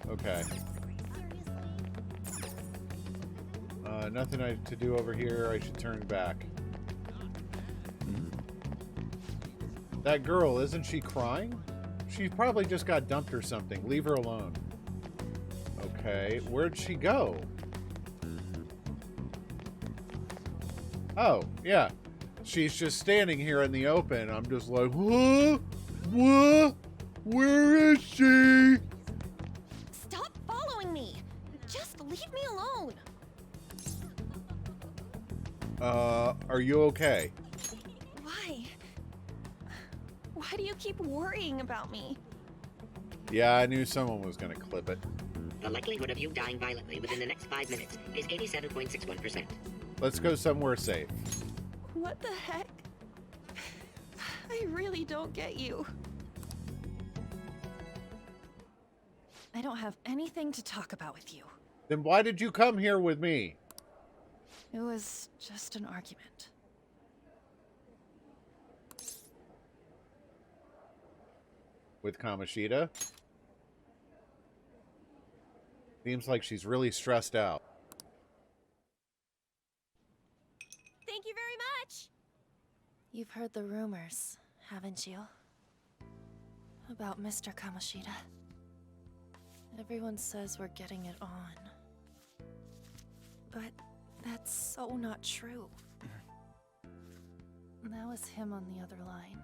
Okay. Nothing to do over here. I should turn back. That girl, isn't she crying? She probably just got dumped or something. Leave her alone. Okay, where'd she go? Oh, yeah. She's just standing here in the open. I'm just like, what? What? Where is she? Stop following me! Just leave me alone! Are you okay? Why? Why do you keep worrying about me? Yeah, I knew someone was gonna clip it. The likelihood of you dying violently within the next 5 minutes is 87.61%. Let's go somewhere safe. What the heck? I really don't get you. I don't have anything to talk about with you. Then why did you come here with me? It was just an argument. With Kamoshida? Seems like she's really stressed out. Thank you very much! You've heard the rumors, haven't you? About Mr. Kamoshida. Everyone says we're getting it on. But that's so not true. That was him on the other line.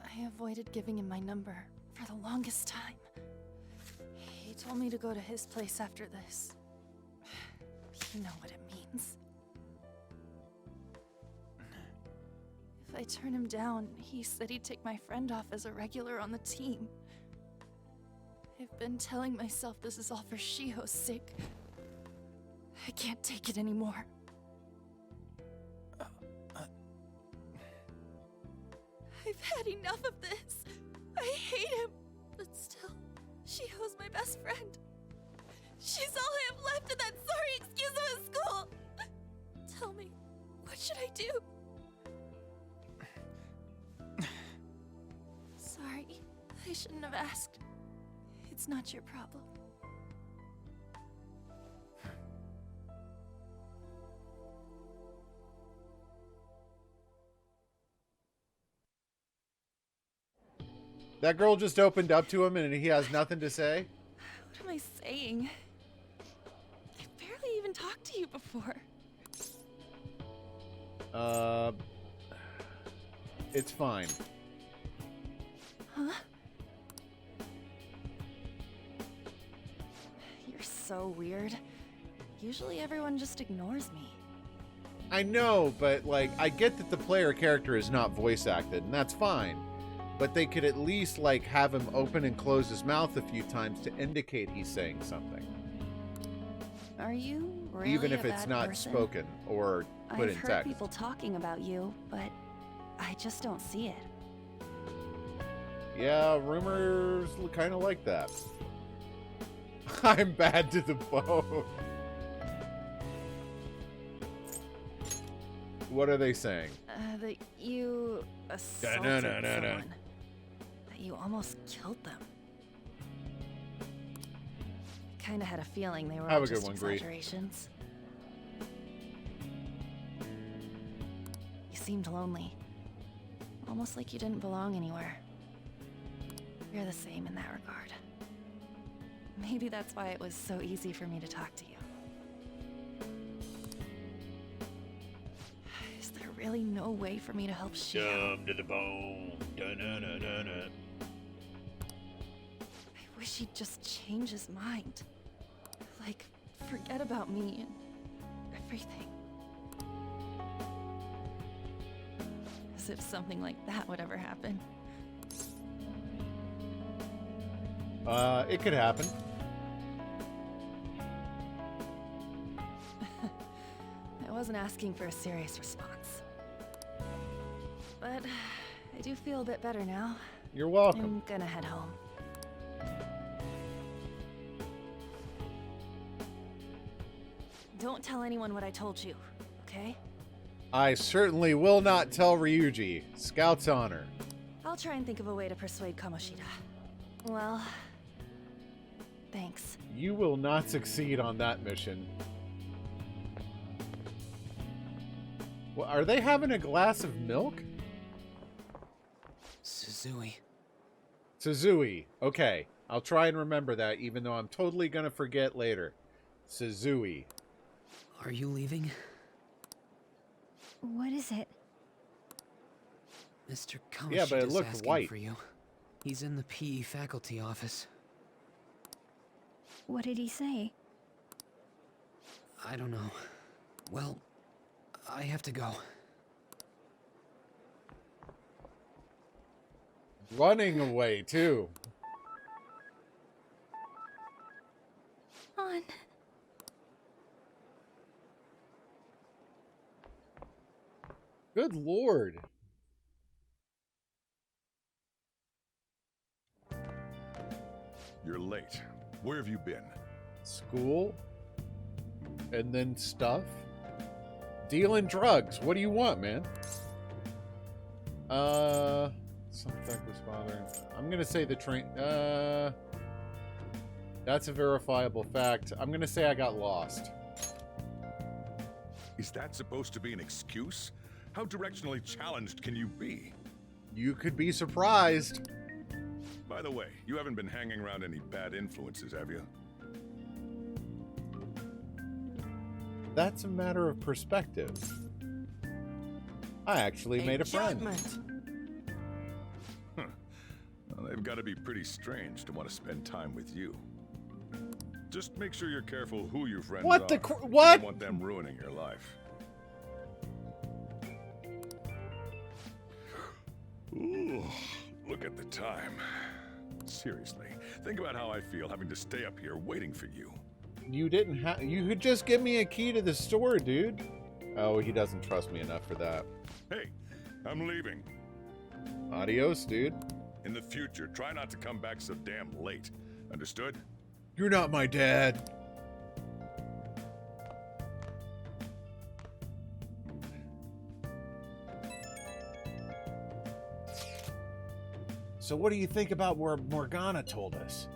I avoided giving him my number for the longest time. He told me to go to his place after this. You know what it means. If I turn him down, he said he'd take my friend off as a regular on the team. I've been telling myself this is all for Shiho's sake. I can't take it anymore. I've had enough of this. I hate him. But still, Shiho's my best friend. She's all I have left in that sorry excuse of a school. Tell me, what should I do? Sorry, I It's not your problem. That girl just opened up to him and he has nothing to say? What am I saying? I barely even talked to you before. It's fine. Huh? You're so weird. Usually everyone just ignores me. I know, but, like, I get that the player character is not voice acted, and that's fine. But they could at least, like, have him open and close his mouth a few times to indicate he's saying something. Are you really even if a it's bad not person? spoken or put in I've heard text. people talking about you, but I just don't see it. Yeah, rumors kind of like that. I'm bad to the bone. What are they saying? That you assaulted someone. That you almost killed them. Kinda had a feeling they were Have all a good just one, Greed. exaggerations. You seemed lonely. Almost like you didn't belong anywhere. You're the same in that regard. Maybe that's why it was so easy for me to talk to you. Is there really no way for me to help Shio? Dumb to the bone. Dun-dun-dun-dun-dun. I wish he'd just change his mind. Like, forget about me and everything. As if something like that would ever happen. It could happen. I wasn't asking for a serious response. But I do feel a bit better now. You're welcome. I'm gonna head home. Don't tell anyone what I told you, okay? I certainly will not tell Ryuji. Scout's honor. I'll try and think of a way to persuade Kamoshida. Well, thanks. You will not succeed on that mission. Well, are they having a glass of milk? Suzui. Suzui. Okay. I'll try and remember that, even though I'm totally going to forget later. Suzui. Are you leaving? What is it? Mr. Kamoshida's Yeah, but it looked asking white. for you. He's in the PE faculty office. What did he say? I don't know. Well, I have to go. Running away, too. On. Good lord. You're late. Where have you been? School. And then stuff. Dealing drugs. What do you want, man? Some effect was bothering. I'm gonna say the train. That's a verifiable fact. I'm gonna say I got lost. Is that supposed to be an excuse? How directionally challenged can you be? You could be surprised. By the way, you haven't been hanging around any bad influences, have you? That's a matter of perspective. I actually made a friend. Huh. Well, they've got to be pretty strange to want to spend time with you. Just make sure you're careful who your friends What are. the You what? don't want them ruining your life. Ooh, look at the time. Seriously, think about how I feel having to stay up here waiting for you. You didn't have. You could just give me a key to the store, dude. Oh, he doesn't trust me enough for that. Hey, I'm leaving. Adios, dude. In the future, try not to come back so damn late. Understood? You're not my dad. So what do you think about where Morgana told us?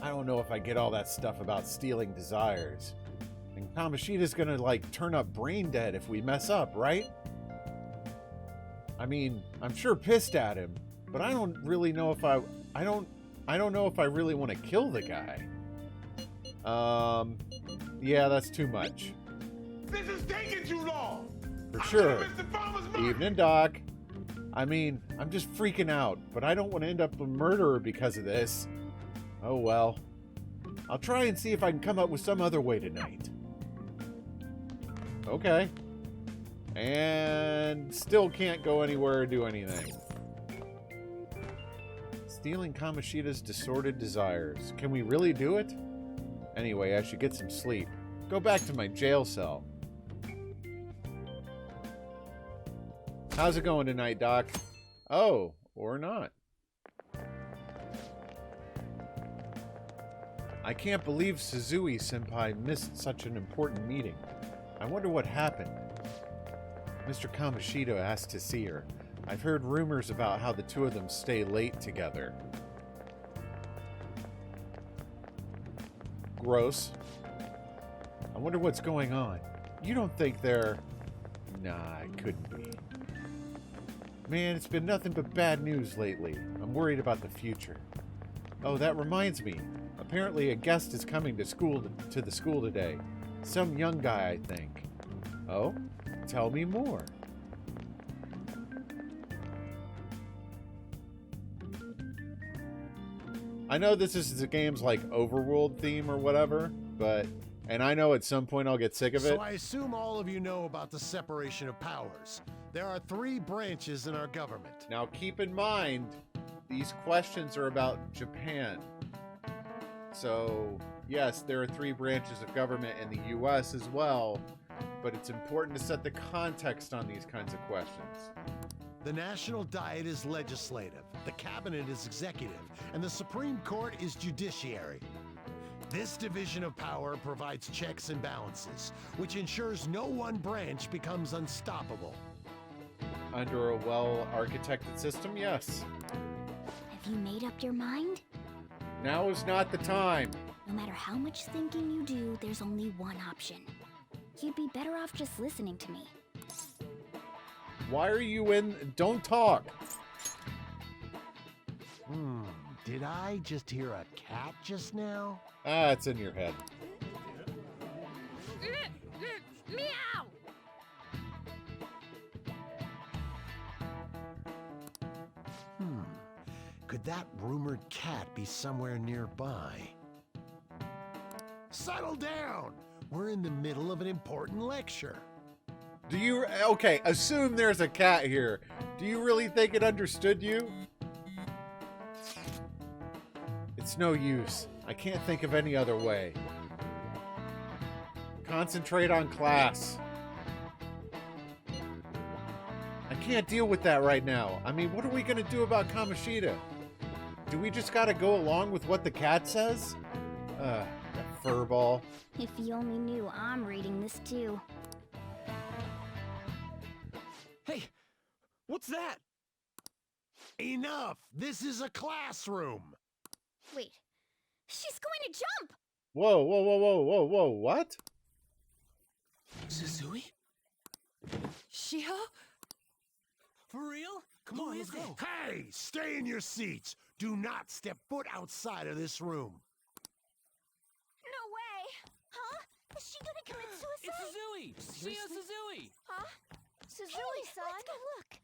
I don't know if I get all that stuff about stealing desires. And Kamoshida's gonna, like, turn up brain dead if we mess up, right? I mean, I'm sure pissed at him, but I don't really know if I don't know if I really want to kill the guy. Yeah, that's too much. This is taking too long. For sure. Evening, Doc. I mean, I'm just freaking out, but I don't want to end up a murderer because of this. Oh well. I'll try and see if I can come up with some other way tonight. Okay. And still can't go anywhere or do anything. Stealing Kamoshida's disordered desires. Can we really do it? Anyway, I should get some sleep. Go back to my jail cell. How's it going tonight, Doc? Oh, or not. I can't believe Suzui-senpai missed such an important meeting. I wonder what happened. Mr. Kamoshida asked to see her. I've heard rumors about how the two of them stay late together. Gross. I wonder what's going on. You don't think they're... Nah, it couldn't be. Man, it's been nothing but bad news lately. I'm worried about the future. Oh, that reminds me. Apparently a guest is coming to the school today. Some young guy, I think. Oh? Tell me more. I know this is the game's like overworld theme or whatever, but... And I know at some point I'll get sick of it. So I assume all of you know about the separation of powers. There are 3 branches in our government. Now keep in mind, these questions are about Japan. So, yes, there are 3 branches of government in the US as well, but it's important to set the context on these kinds of questions. The National Diet is legislative, the Cabinet is executive, and the Supreme Court is judiciary. This division of power provides checks and balances, which ensures no one branch becomes unstoppable. Under a well-architected system, yes. Have you made up your mind? Now is not the time. No matter how much thinking you do, there's only one option. You'd be better off just listening to me. Why are you in... Don't talk. Did I just hear a cat just now? Ah, it's in your head. Meow! Could that rumored cat be somewhere nearby? Settle down! We're in the middle of an important lecture. Do you... Okay, assume there's a cat here. Do you really think it understood you? It's no use. I can't think of any other way. Concentrate on class. I can't deal with that right now. I mean, what are we gonna do about Kamoshida? Do we just gotta go along with what the cat says? That furball. If you only knew I'm reading this too. Hey, what's that? Enough! This is a classroom! Wait, she's going to jump! Whoa, whoa, whoa, whoa, whoa, whoa, what? Suzui? Shiho? For real? Come on, let's go. Hey, stay in your seats! Do not step foot outside of this room. No way! Huh? Is she gonna commit suicide? It's Suzui! Shio Suzui! Huh? Suzui-san? Let's go look.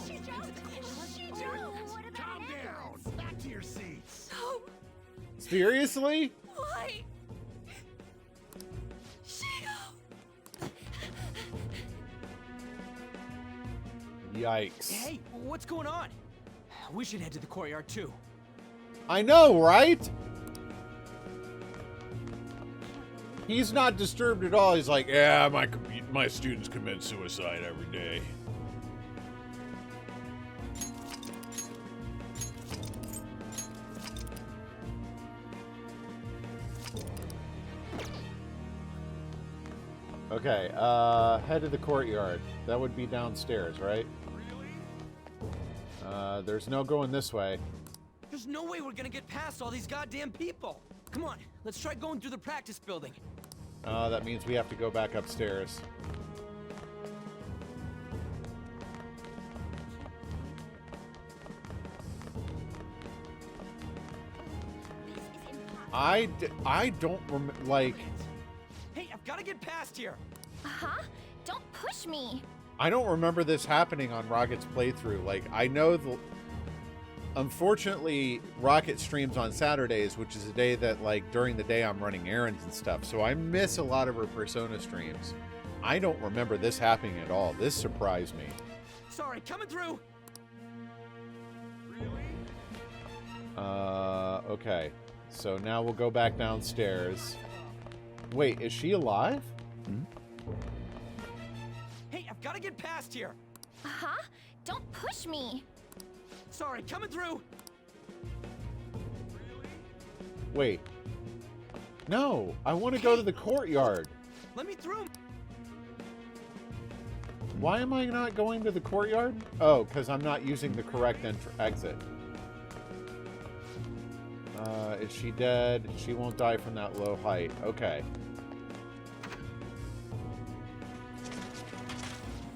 She jumped! Calm down! Back to your seats! No! Seriously? Why? Shio! Yikes. Hey, what's going on? We should head to the courtyard too. I know, right? He's not disturbed at all. He's like, yeah, my students commit suicide every day. Okay, head to the courtyard. That would be downstairs, right? There's no going this way. There's no way we're gonna get past all these goddamn people. Come on, let's try going through the practice building. That means we have to go back upstairs. I don't like... Hey, I've got to get past here. Huh? Don't push me. I don't remember this happening on Rocket's playthrough. Like, I know the... Unfortunately, Rocket streams on Saturdays, which is a day that, like, during the day I'm running errands and stuff. So I miss a lot of her Persona streams. I don't remember this happening at all. This surprised me. Sorry, coming through. Okay. So now we'll go back downstairs. Wait, is she alive? Hey, I've got to get past here. Huh? Don't push me. Sorry, coming through. Wait. No, I want to go to the courtyard. Let me through. Why am I not going to the courtyard? Oh, because I'm not using the correct exit. Is she dead? She won't die from that low height. Okay.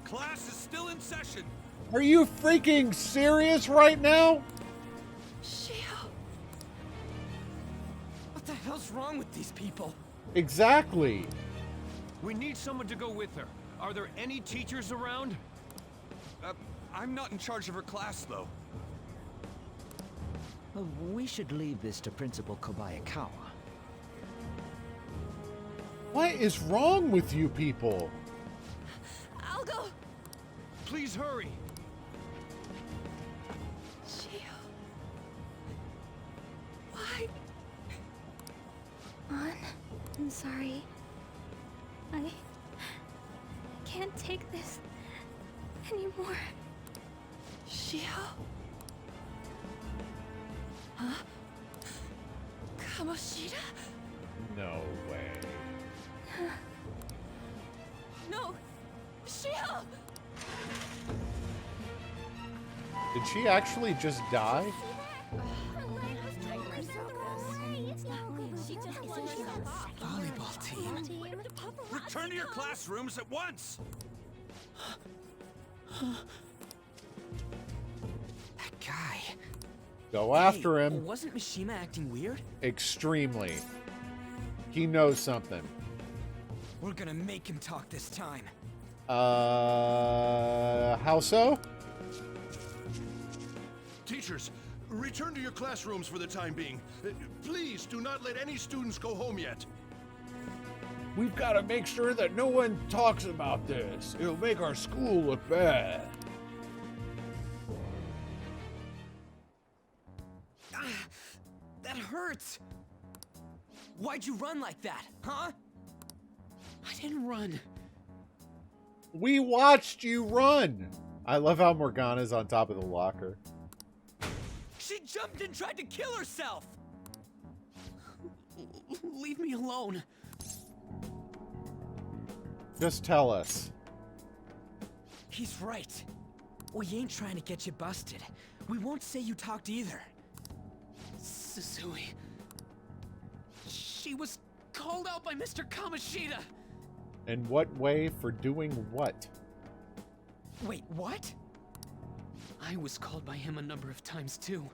Class is still in session. Are you freaking serious right now? What the hell's wrong with these people? Exactly. We need someone to go with her. Are there any teachers around? I'm not in charge of her class, though. Well, we should leave this to Principal Kobayakawa. What is wrong with you people? I'll go. Please hurry. Why? I'm sorry. I can't take this anymore. Shio? Huh? Kamoshida? No way. No! Shio! Did she actually just die? Volleyball team. Return to your classrooms at once. That guy. Go after him. Wasn't Mishima acting weird? Extremely. He knows something. We're gonna make him talk this time. How so? Teachers, return to your classrooms for the time being. Please do not let any students go home yet. We've got to make sure that no one talks about this. It'll make our school look bad. That hurts. Why'd you run like that, huh? I didn't run. We watched you run. I love how Morgana's on top of the locker. She jumped and tried to kill herself. Leave me alone. Just tell us. He's right. We ain't trying to get you busted. We won't say you talked either. Suzui. She was called out by Mr. Kamoshida. In what way? For doing what? Wait, what? I was called by him a number of times too.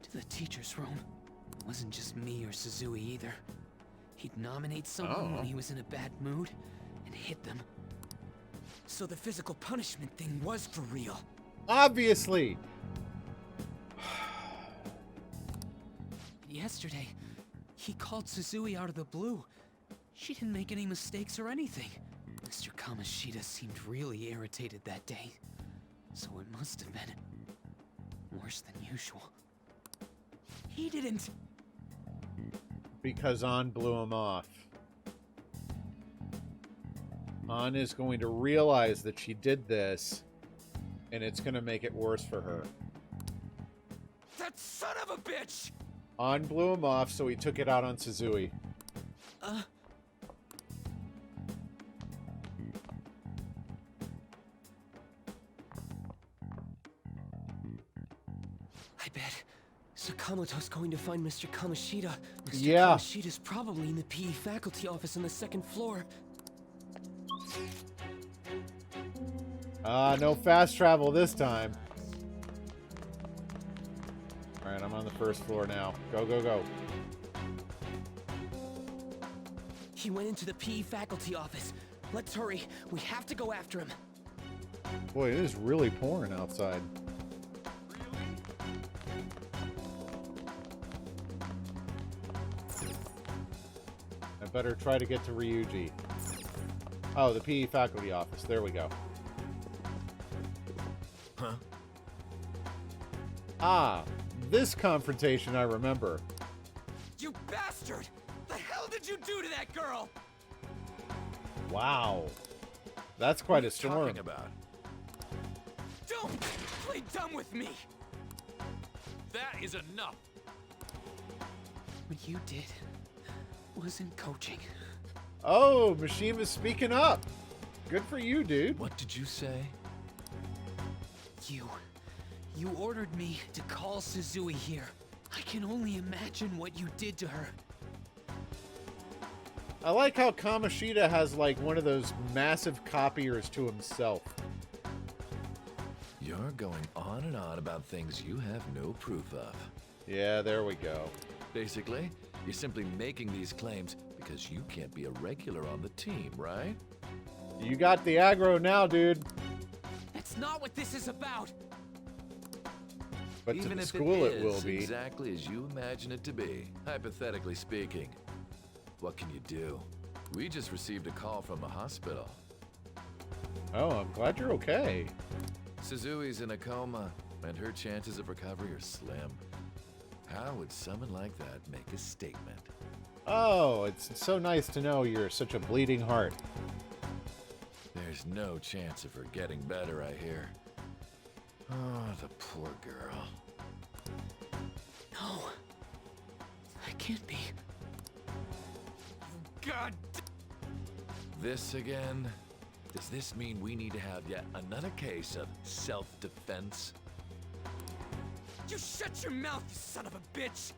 To the teacher's room. It wasn't just me or Suzui either. He'd nominate someone when he was in a bad mood and hit them. So the physical punishment thing was for real. Obviously. Yesterday, he called Suzui out of the blue. She didn't make any mistakes or anything. Mr. Kamoshida seemed really irritated that day. So it must have been worse than usual. He didn't. Because An blew him off. An is going to realize that she did this, and it's going to make it worse for her. That son of a bitch! An blew him off, so he took it out on Suzui. I bet Sakamoto's going to find Mr. Kamoshida. Mr. Yeah. Kamoshida's probably in the PE faculty office on the 2nd floor. No fast travel this time. Alright, I'm on the 1st floor now. Go, go, go. He went into the PE faculty office. Let's hurry. We have to go after him. Boy, it is really pouring outside. I better try to get to Ryuji. Oh, the PE faculty office. There we go. Huh? Ah, this confrontation I remember. You bastard! The hell did you do to that girl? Wow. That's quite a What are you storm. talking about? Don't play dumb with me! That is enough! What you did wasn't coaching. Oh, Mishima's speaking up. Good for you, dude. What did you say? You ordered me to call Suzui here. I can only imagine what you did to her. I like how Kamoshida has like one of those massive copiers to himself. You're going on and on about things you have no proof of. Yeah, there we go. Basically, you're simply making these claims because you can't be a regular on the team, right? You got the aggro now, dude. That's not what this is about! But Even to the if school it it will is be. exactly as you imagine it to be, hypothetically speaking. What can you do? We just received a call from the hospital. Oh, I'm glad you're okay. Suzui's in a coma, and her chances of recovery are slim. How would someone like that make a statement? Oh, it's so nice to know you're such a bleeding heart. There's no chance of her getting better, I hear. Oh, the poor girl. No. That can't be. God! This again? Does this mean we need to have yet another case of self-defense? You shut your mouth, you son of a bitch!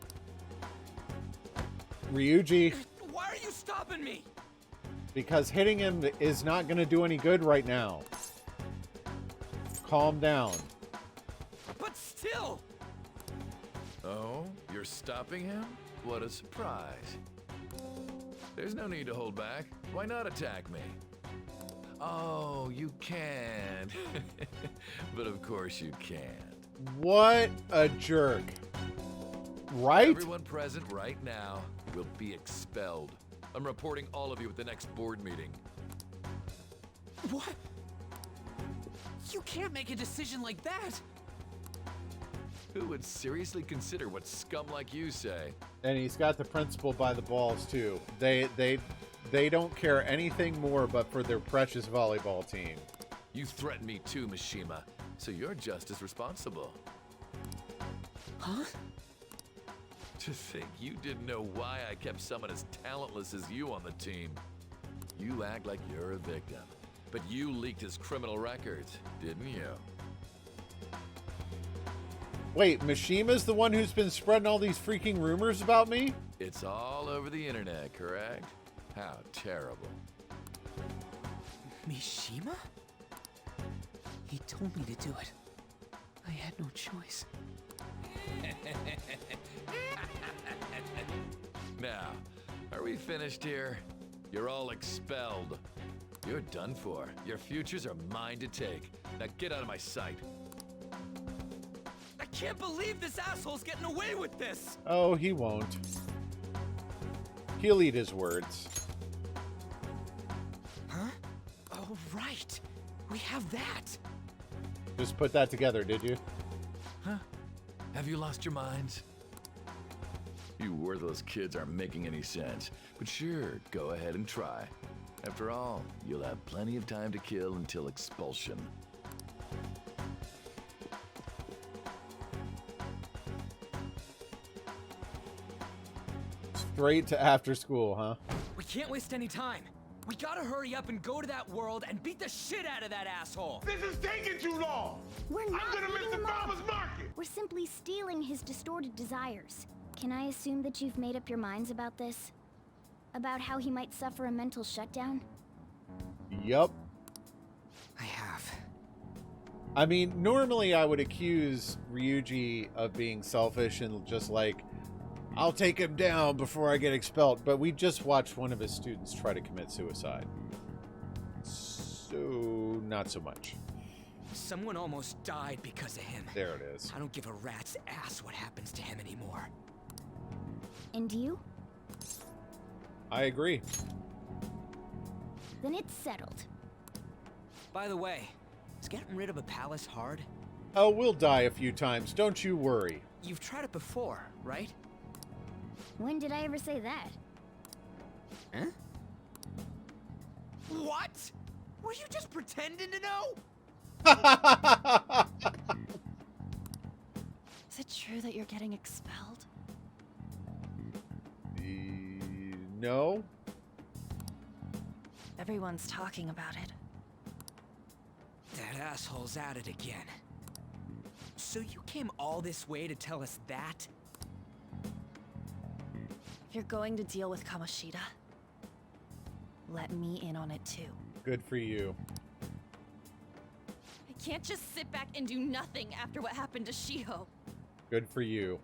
Ryuji, Why are you stopping me? because hitting him is not going to do any good right now. Calm down. But still! Oh, you're stopping him? What a surprise. There's no need to hold back. Why not attack me? Oh, you can. But of course you can't. What a jerk. Right? Everyone present right now will be expelled. I'm reporting all of you at the next board meeting. What? You can't make a decision like that! Who would seriously consider what scum like you say? And he's got the principal by the balls too. They don't care anything more but for their precious volleyball team. You threatened me too, Mishima, so you're just as responsible. Huh? To think you didn't know why I kept someone as talentless as you on the team. You act like you're a victim, but you leaked his criminal records, didn't you? Wait, Mishima's the one who's been spreading all these freaking rumors about me? It's all over the internet, correct? How terrible. Mishima? He told me to do it. I had no choice. Now, are we finished here? You're all expelled. You're done for. Your futures are mine to take. Now get out of my sight. I can't believe this asshole's getting away with this! Oh, he won't. He'll eat his words. Huh? Oh, right. We have that. Just put that together, did you? Huh? Have you lost your minds? You worthless kids aren't making any sense. But sure, go ahead and try. After all, you'll have plenty of time to kill until expulsion. Straight to after school, huh? We can't waste any time. We gotta hurry up and go to that world and beat the shit out of that asshole. This is taking too long! We're not I'm gonna miss beating the him up. farmer's market! We're simply stealing his distorted desires. Can I assume that you've made up your minds about this? About how he might suffer a mental shutdown? Yup. I have. I mean, normally I would accuse Ryuji of being selfish and just like, I'll take him down before I get expelled. But we just watched one of his students try to commit suicide. So, not so much. Someone almost died because of him. There it is. I don't give a rat's ass what happens to him anymore. And you? I agree. Then it's settled. By the way, is getting rid of a palace hard? Oh, we'll die a few times. Don't you worry. You've tried it before, right? When did I ever say that? Huh? What? Were you just pretending to know? Is it true that you're getting expelled? No. Everyone's talking about it. That asshole's at it again. So you came all this way to tell us that? If you're going to deal with Kamoshida, let me in on it too. Good for you. I can't just sit back and do nothing after what happened to Shiho. Good for you.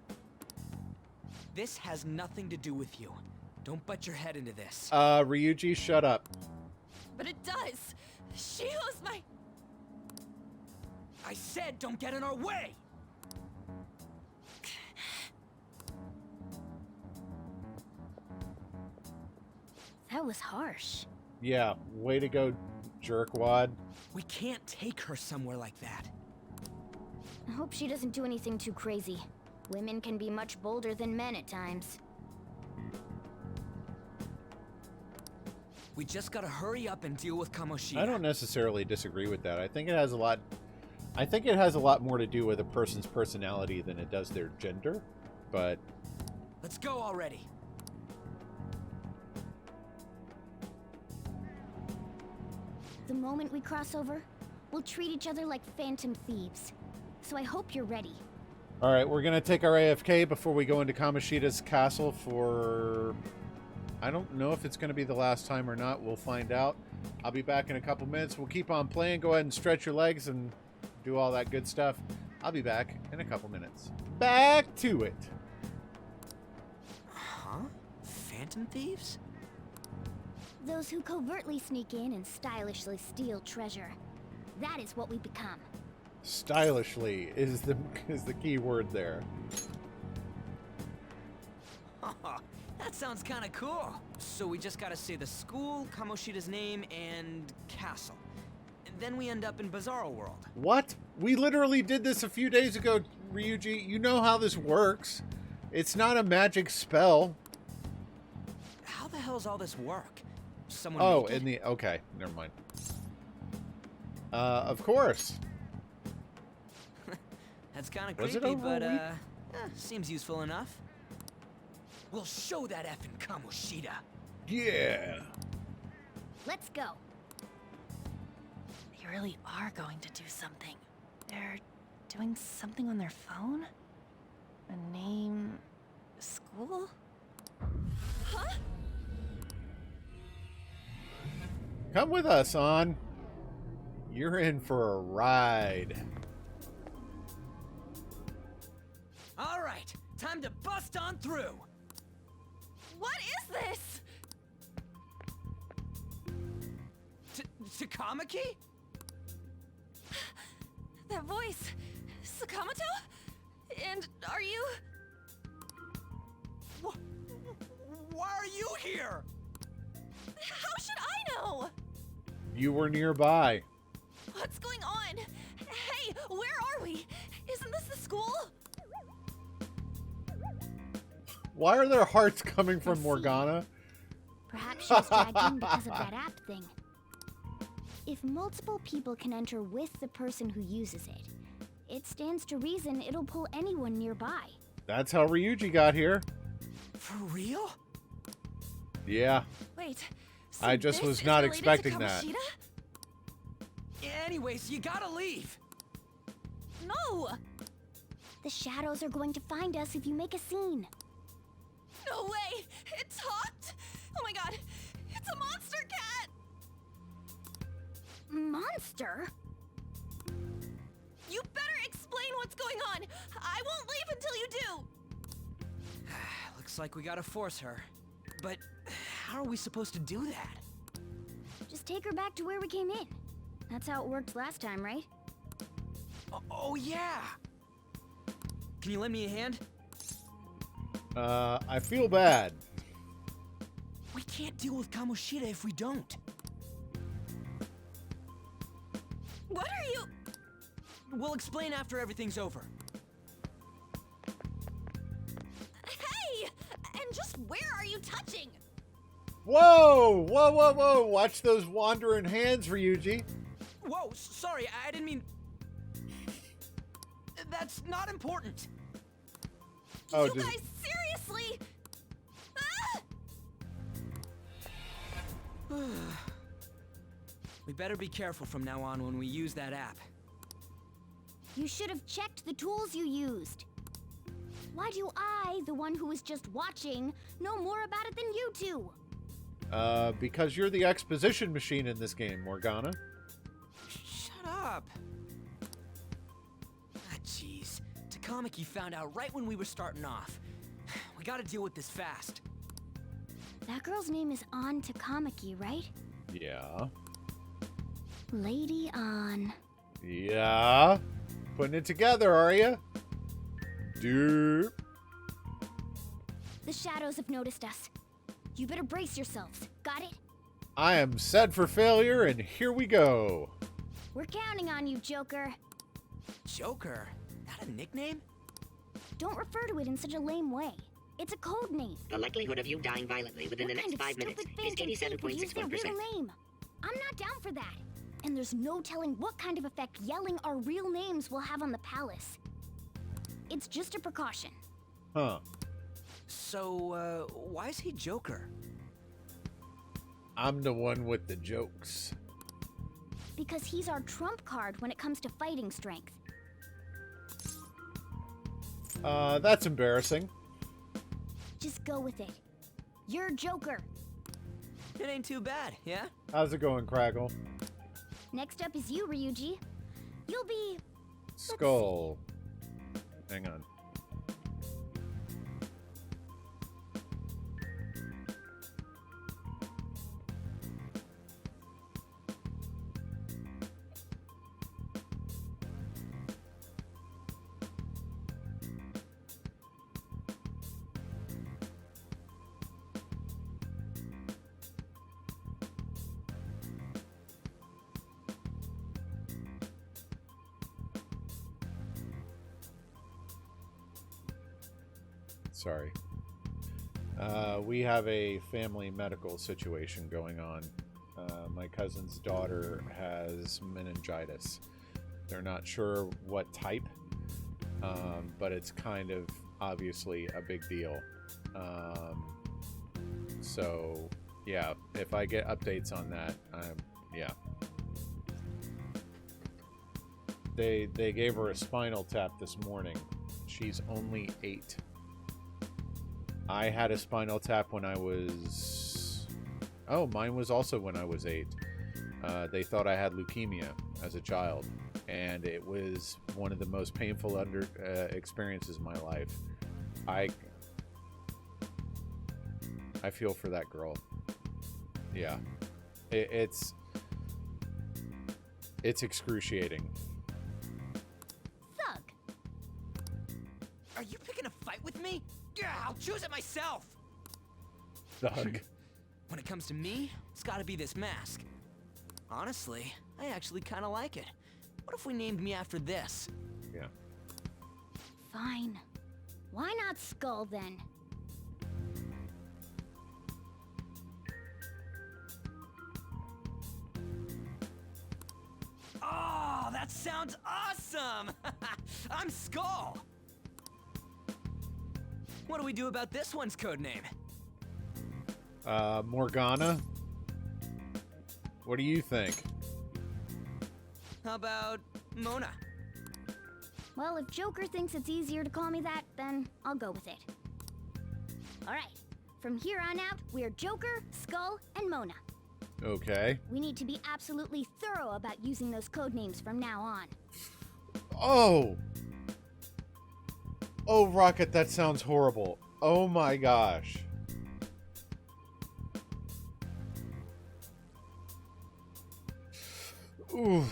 This has nothing to do with you. Don't butt your head into this. Ryuji, shut up. But it does. Shiho's my... I said don't get in our way! That was harsh. Yeah, way to go, jerkwad. We can't take her somewhere like that. I hope she doesn't do anything too crazy. Women can be much bolder than men at times. We just gotta hurry up and deal with Kamoshida. I don't necessarily disagree with that. I think it has a lot. I think it has a lot more to do with a person's personality than it does their gender. But let's go already. The moment we cross over, we'll treat each other like phantom thieves. So I hope you're ready. All right, we're gonna take our AFK before we go into Kamoshida's castle for. I don't know if it's going to be the last time or not. We'll find out. I'll be back in a couple minutes. We'll keep on playing. Go ahead and stretch your legs and do all that good stuff. I'll be back in a couple minutes. Back to it. Huh? Phantom thieves? Those who covertly sneak in and stylishly steal treasure. That is what we become. Stylishly is the key word there. That sounds kind of cool. So we just gotta say the school, Kamoshida's name, and castle. And then we end up in Bizarro World. What? We literally did this a few days ago, Ryuji. You know how this works. It's not a magic spell. How the hell's all this work? Someone okay, never mind. Of course. That's kind of Was it creepy, over but a seems useful enough. We'll show that effing Kamoshida. Yeah. Let's go. They really are going to do something. They're doing something on their phone? A name... school? Huh? Come with us, On. You're in for a ride. All right, time to bust on through. What is this? Takamaki? That voice... Sakamoto? And are you... Why are you here? How should I know? You were nearby. What's going on? Hey, where are we? Isn't this the school? Why are there hearts coming from Morgana? Perhaps she was dragged in because of that app thing. If multiple people can enter with the person who uses it, it stands to reason it'll pull anyone nearby. That's how Ryuji got here. For real? Yeah. Wait. So I just this was is not related to expecting that. Kamoshida? Anyways, you gotta leave. No! The shadows are going to find us if you make a scene. No way! It talked? Oh my god! It's a monster cat! Monster? You better explain what's going on! I won't leave until you do! Looks like we gotta force her. But how are we supposed to do that? Just take her back to where we came in. That's how it worked last time, right? Oh yeah! Can you lend me a hand? I feel bad. We can't deal with Kamoshida if we don't. What are you... We'll explain after everything's over. Hey! And just where are you touching? Whoa! Whoa, whoa, whoa! Watch those wandering hands, Ryuji. Whoa, sorry, I didn't mean... That's not important. Oh, you guys, seriously? Ah! We better be careful from now on when we use that app. You should have checked the tools you used. Why do I, the one who was just watching, know more about it than you two? Because you're the exposition machine in this game, Morgana. Shut up. Ah, jeez. Takamaki found out right when we were starting off. We gotta deal with this fast. That girl's name is An Takamaki, right? Yeah. Lady An. Yeah. Putting it together, are you? Dude. The shadows have noticed us. You better brace yourselves. Got it? I am set for failure, and here we go. We're counting on you, Joker. Joker? That a nickname? Don't refer to it in such a lame way. It's a code name. The likelihood of you dying violently within the next 5 minutes is 87.61%. Name. I'm not down for that. And there's no telling what kind of effect yelling our real names will have on the palace. It's just a precaution. Huh. So, why is he Joker? I'm the one with the jokes. Because he's our trump card when it comes to fighting strength. That's embarrassing. Just go with it. You're Joker. It ain't too bad, yeah? How's it going, Craggle? Next up is you, Ryuji. You'll be... Skull. Hang on. Sorry. We have a family medical situation going on. My cousin's daughter has meningitis. They're not sure what type, but it's kind of obviously a big deal. So, yeah, if I get updates on that, yeah. They gave her a spinal tap this morning. She's only 8. I had a spinal tap when I was... Oh, mine was also when I was 8. They thought I had leukemia as a child, and it was one of the most painful experiences of my life. I feel for that girl. Yeah. It's excruciating. Thug! Are you picking a fight with me? Yeah, I'll choose it myself! Thug. When it comes to me, it's gotta be this mask. Honestly, I actually kinda like it. What if we named me after this? Yeah. Fine. Why not Skull, then? Oh, that sounds awesome! I'm Skull! What do we do about this one's codename? Morgana? What do you think? How about Mona? Well, if Joker thinks it's easier to call me that, then I'll go with it. Alright, from here on out, we're Joker, Skull, and Mona. Okay. We need to be absolutely thorough about using those code names from now on. Oh! Oh, Rocket, that sounds horrible. Oh my gosh. Ooh.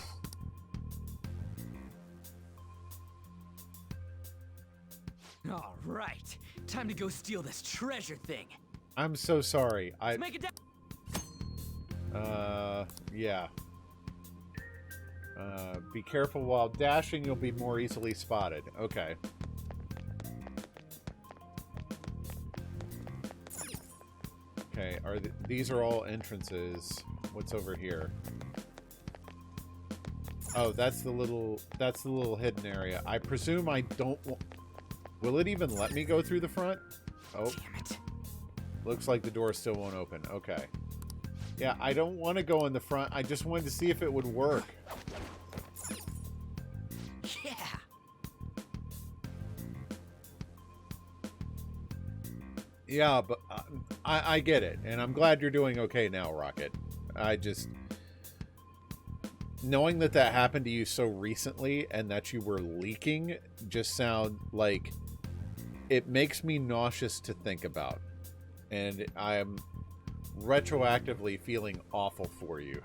All right, time to go steal this treasure thing. I'm so sorry. Let's make it down. Yeah. Be careful while dashing, you'll be more easily spotted. Okay. Okay, these are all entrances. What's over here? Oh, that's the little hidden area. I presume I don't will it even let me go through the front? Oh. Damn it. Looks like the door still won't open. Okay. Yeah, I don't want to go in the front. I just wanted to see if it would work. Yeah. Yeah, but I get it. And I'm glad you're doing okay now, Rocket. I just... Knowing that happened to you so recently and that you were leaking just sound like... It makes me nauseous to think about. And I'm retroactively feeling awful for you.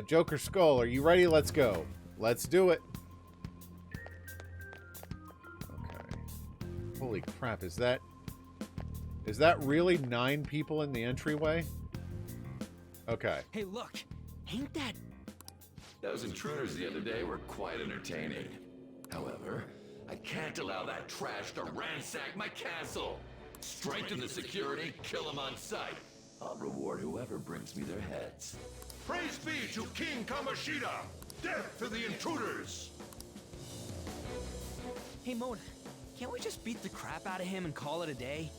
Joker Skull, are you ready? Let's go. Let's do it. Okay. Holy crap, is that really 9 people in the entryway? Okay. Hey, look. Ain't that... Those intruders the other day were quite entertaining. However, I can't allow that trash to ransack my castle. Strengthen the security, kill them on sight. I'll reward whoever brings me their heads. Praise be to King Kamoshida! Death to the intruders! Hey, Mona, can't we just beat the crap out of him and call it a day?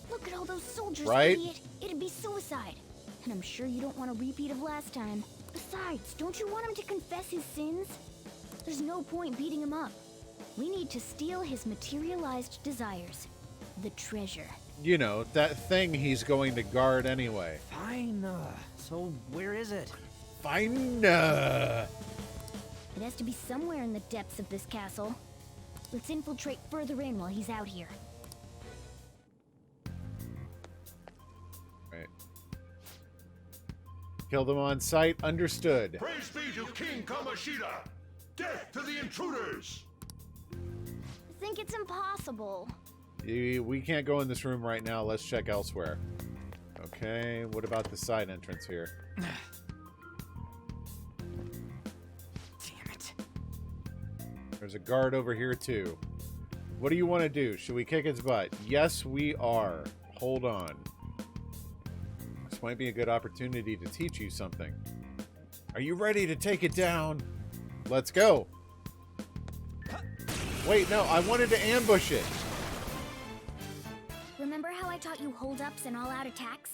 Look at all those soldiers, right? Idiot. It'd be suicide. And I'm sure you don't want a repeat of last time. Besides, don't you want him to confess his sins? There's no point beating him up. We need to steal his materialized desires. The treasure. You know, that thing he's going to guard anyway. Fine, so where is it? Fine, It has to be somewhere in the depths of this castle. Let's infiltrate further in while he's out here. Right. Kill them on sight. Understood. Praise be to King Kamoshida! Death to the intruders! I think it's impossible. We can't go in this room right now. Let's check elsewhere. Okay, what about the side entrance here? Damn it. There's a guard over here too. What do you want to do? Should we kick its butt? Yes, we are. Hold on. This might be a good opportunity to teach you something. Are you ready to take it down? Let's go. Wait, no, I wanted to ambush it. Remember how I taught you hold-ups and all-out attacks?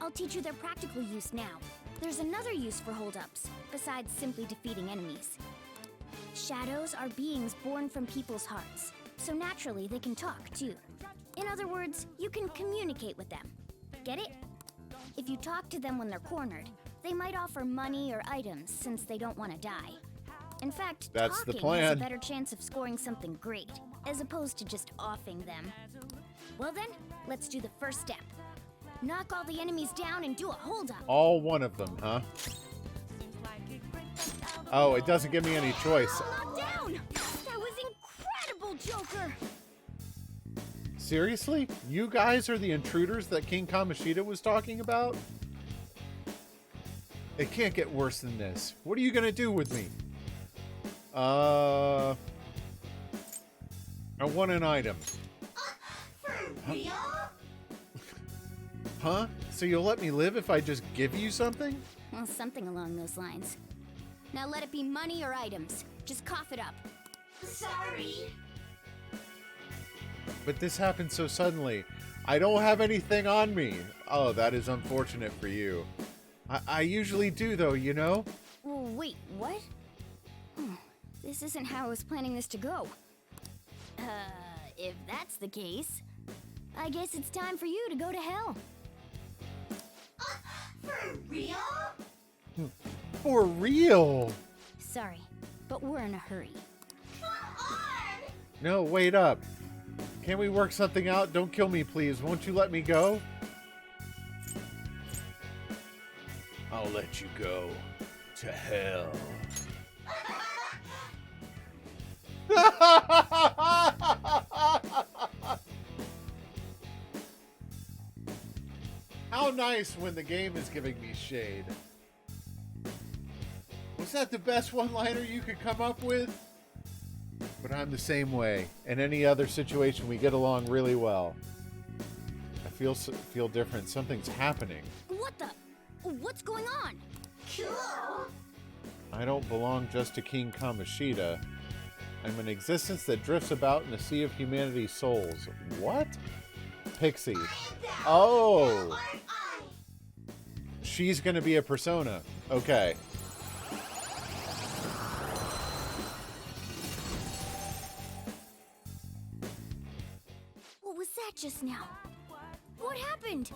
I'll teach you their practical use now. There's another use for hold-ups, besides simply defeating enemies. Shadows are beings born from people's hearts, so naturally they can talk too. In other words, you can communicate with them. Get it? If you talk to them when they're cornered, they might offer money or items since they don't want to die. In fact, that's the talking plan. has a better chance of scoring something great, as opposed to just offing them. Well then, let's do the first step. Knock all the enemies down and do a hold-up. All one of them, huh? Oh, it doesn't give me any choice. Knock down! That was incredible, Joker! Seriously? You guys are the intruders that King Kamoshida was talking about? It can't get worse than this. What are you gonna do with me? I want an item. For real? Huh? So you'll let me live if I just give you something? Well, something along those lines. Now let it be money or items. Just cough it up. Sorry. But this happened so suddenly. I don't have anything on me. Oh, that is unfortunate for you. I usually do, though, you know? Wait, what? This isn't how I was planning this to go. If that's the case, I guess it's time for you to go to hell. For real? For real? Sorry, but we're in a hurry. Come on! No, wait up. Can we work something out? Don't kill me, please. Won't you let me go? I'll let you go to hell. How nice when the game is giving me shade. Was that the best one-liner you could come up with? But I'm the same way. In any other situation, we get along really well. I feel different. Something's happening. What the? What's going on? Cool. I don't belong just to King Kamoshida. I'm an existence that drifts about in the sea of humanity's souls. What? Pixie. Oh! She's gonna be a persona. Okay. What was that just now? What happened?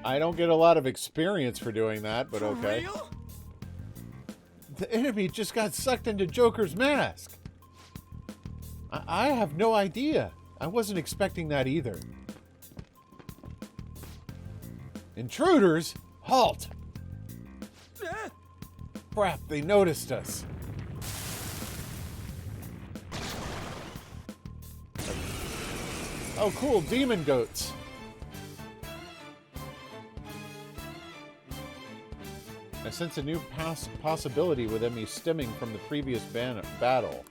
I don't get a lot of experience for doing that, but okay. For real? The enemy just got sucked into Joker's mask. I have no idea. I wasn't expecting that either. Intruders? Halt! Crap, they noticed us. Oh, cool, demon goats. I sense a new possibility within me stemming from the previous battle.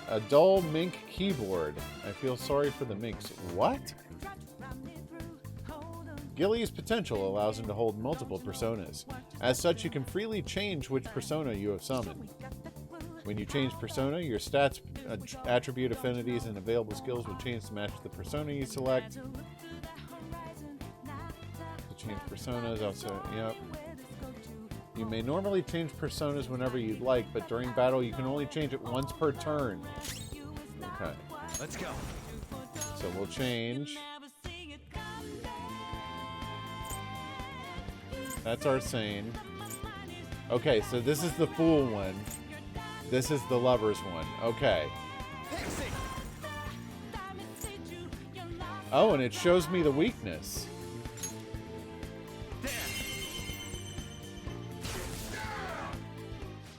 A dull mink keyboard. I feel sorry for the minks. What? Gilly's potential allows him to hold multiple personas. As such, you can freely change which persona you have summoned. When you change persona, your stats, attribute affinities, and available skills will change to match the persona you select. To change personas, also, yep. You may normally change personas whenever you'd like, but during battle you can only change it once per turn. Okay. Let's go. So we'll change. That's Arsene. Okay, so this is the fool one. This is the lover's one. Okay. Oh, and it shows me the weakness.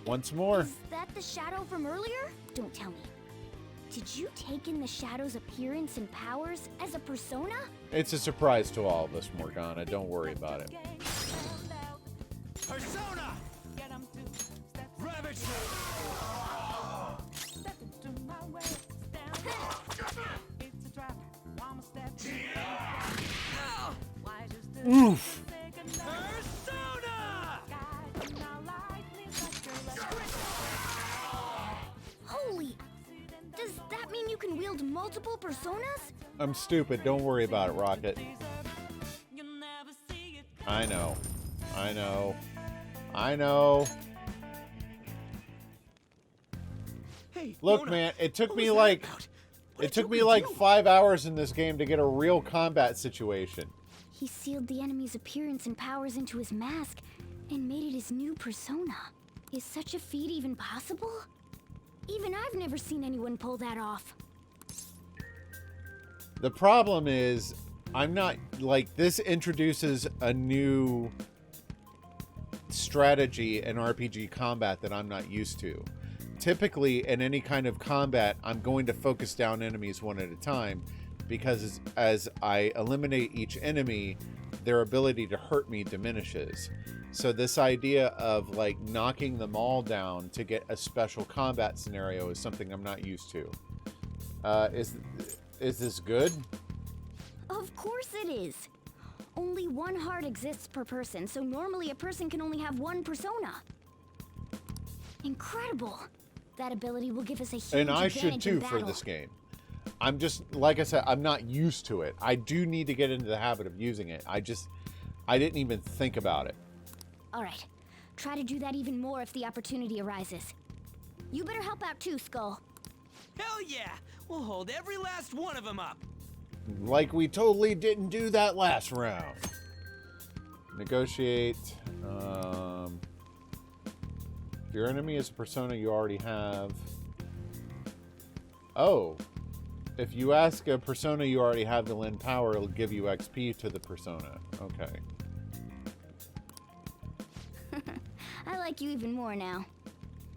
Once more. Is that the shadow from earlier? Don't tell me. Did you take in the shadow's appearance and powers as a persona? It's a surprise to all of us, Morgana. Don't worry about it. Persona! Ravage! Oof! Persona! Holy! Does that mean you can wield multiple personas? I'm stupid. Don't worry about it, Rocket. I know. I know. I know. Hey, look, Mona, man, it took what me was that like about? it took me like 5 hours in this game to get a real combat situation. He sealed the enemy's appearance and powers into his mask and made it his new persona. Is such a feat even possible? Even I've never seen anyone pull that off. The problem is, I'm not, like, this introduces a new strategy in RPG combat that I'm not used to. Typically, in any kind of combat, I'm going to focus down enemies one at a time, because as I eliminate each enemy, their ability to hurt me diminishes. So this idea of, like, knocking them all down to get a special combat scenario is something I'm not used to. Is this good? Of course it is. Only one heart exists per person, so normally a person can only have one persona. Incredible. That ability will give us a huge And I should advantage in too for battle. this game. I'm just, like I said, I'm not used to it. I do need to get into the habit of using it. I didn't even think about it. All right. Try to do that even more if the opportunity arises. You better help out too, Skull. Hell yeah! We'll hold every last one of them up. Like we totally didn't do that last round. Negotiate. If your enemy is a persona you already have. Oh. If you ask a persona you already have to lend power, it'll give you XP to the persona. Okay. I like you even more now.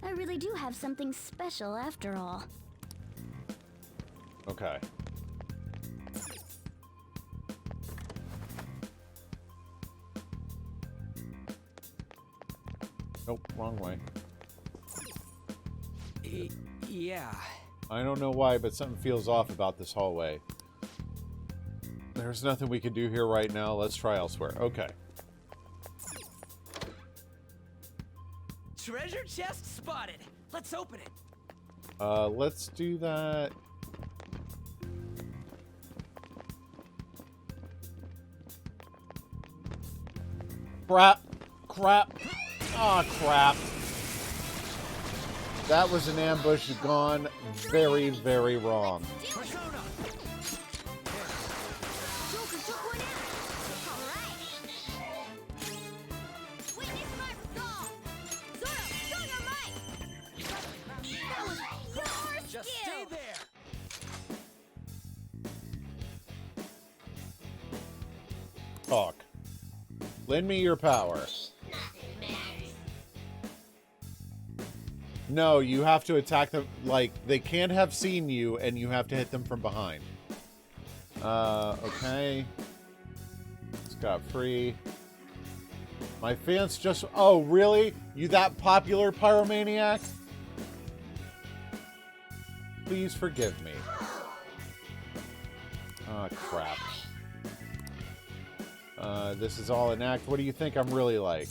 I really do have something special after all. Okay. Nope, wrong way. Yeah. I don't know why, but something feels off about this hallway. There's nothing we can do here right now. Let's try elsewhere. Okay. Treasure chest spotted. Let's open it. Let's do that. Crap. Crap. Aw, crap. That was an ambush gone very, very wrong. Just stay there. Talk. Lend me your power. No, you have to attack them. Like, they can't have seen you, and you have to hit them from behind. Okay. Scot free. My fans just... Oh, really? You that popular, Pyromaniac? Please forgive me. Oh, crap. This is all an act. What do you think I'm really like?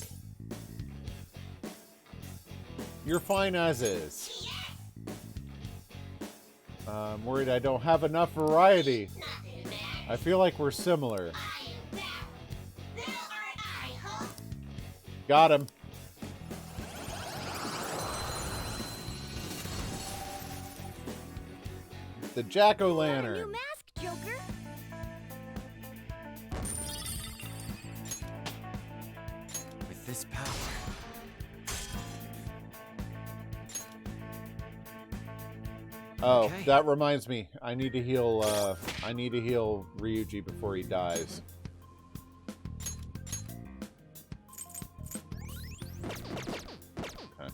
You're fine as is. I'm worried I don't have enough variety. I feel like we're similar. Got him. The jack-o'-lantern. New mask, Joker. With this power. Oh, Okay. that reminds me. I need to heal Ryuji before he dies. Okay.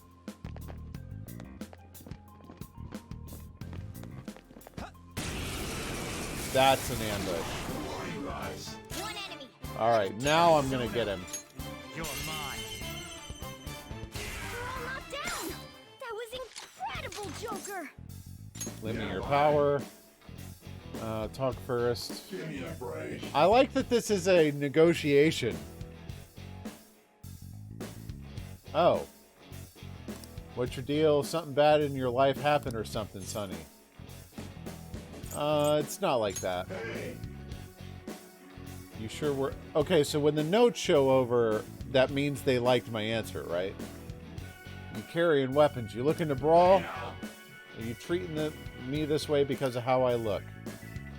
That's an ambush. One enemy. All right, now I'm gonna get him. You're mine. We're all knocked down. That was incredible, Joker. Lend me your power. Talk first. Give me a break. I like that this is a negotiation. Oh. What's your deal? Something bad in your life happened or something, Sonny? It's not like that. You sure were... Okay, so when the notes show over, that means they liked my answer, right? You carrying weapons. You looking to brawl? Are you treating me this way because of how I look?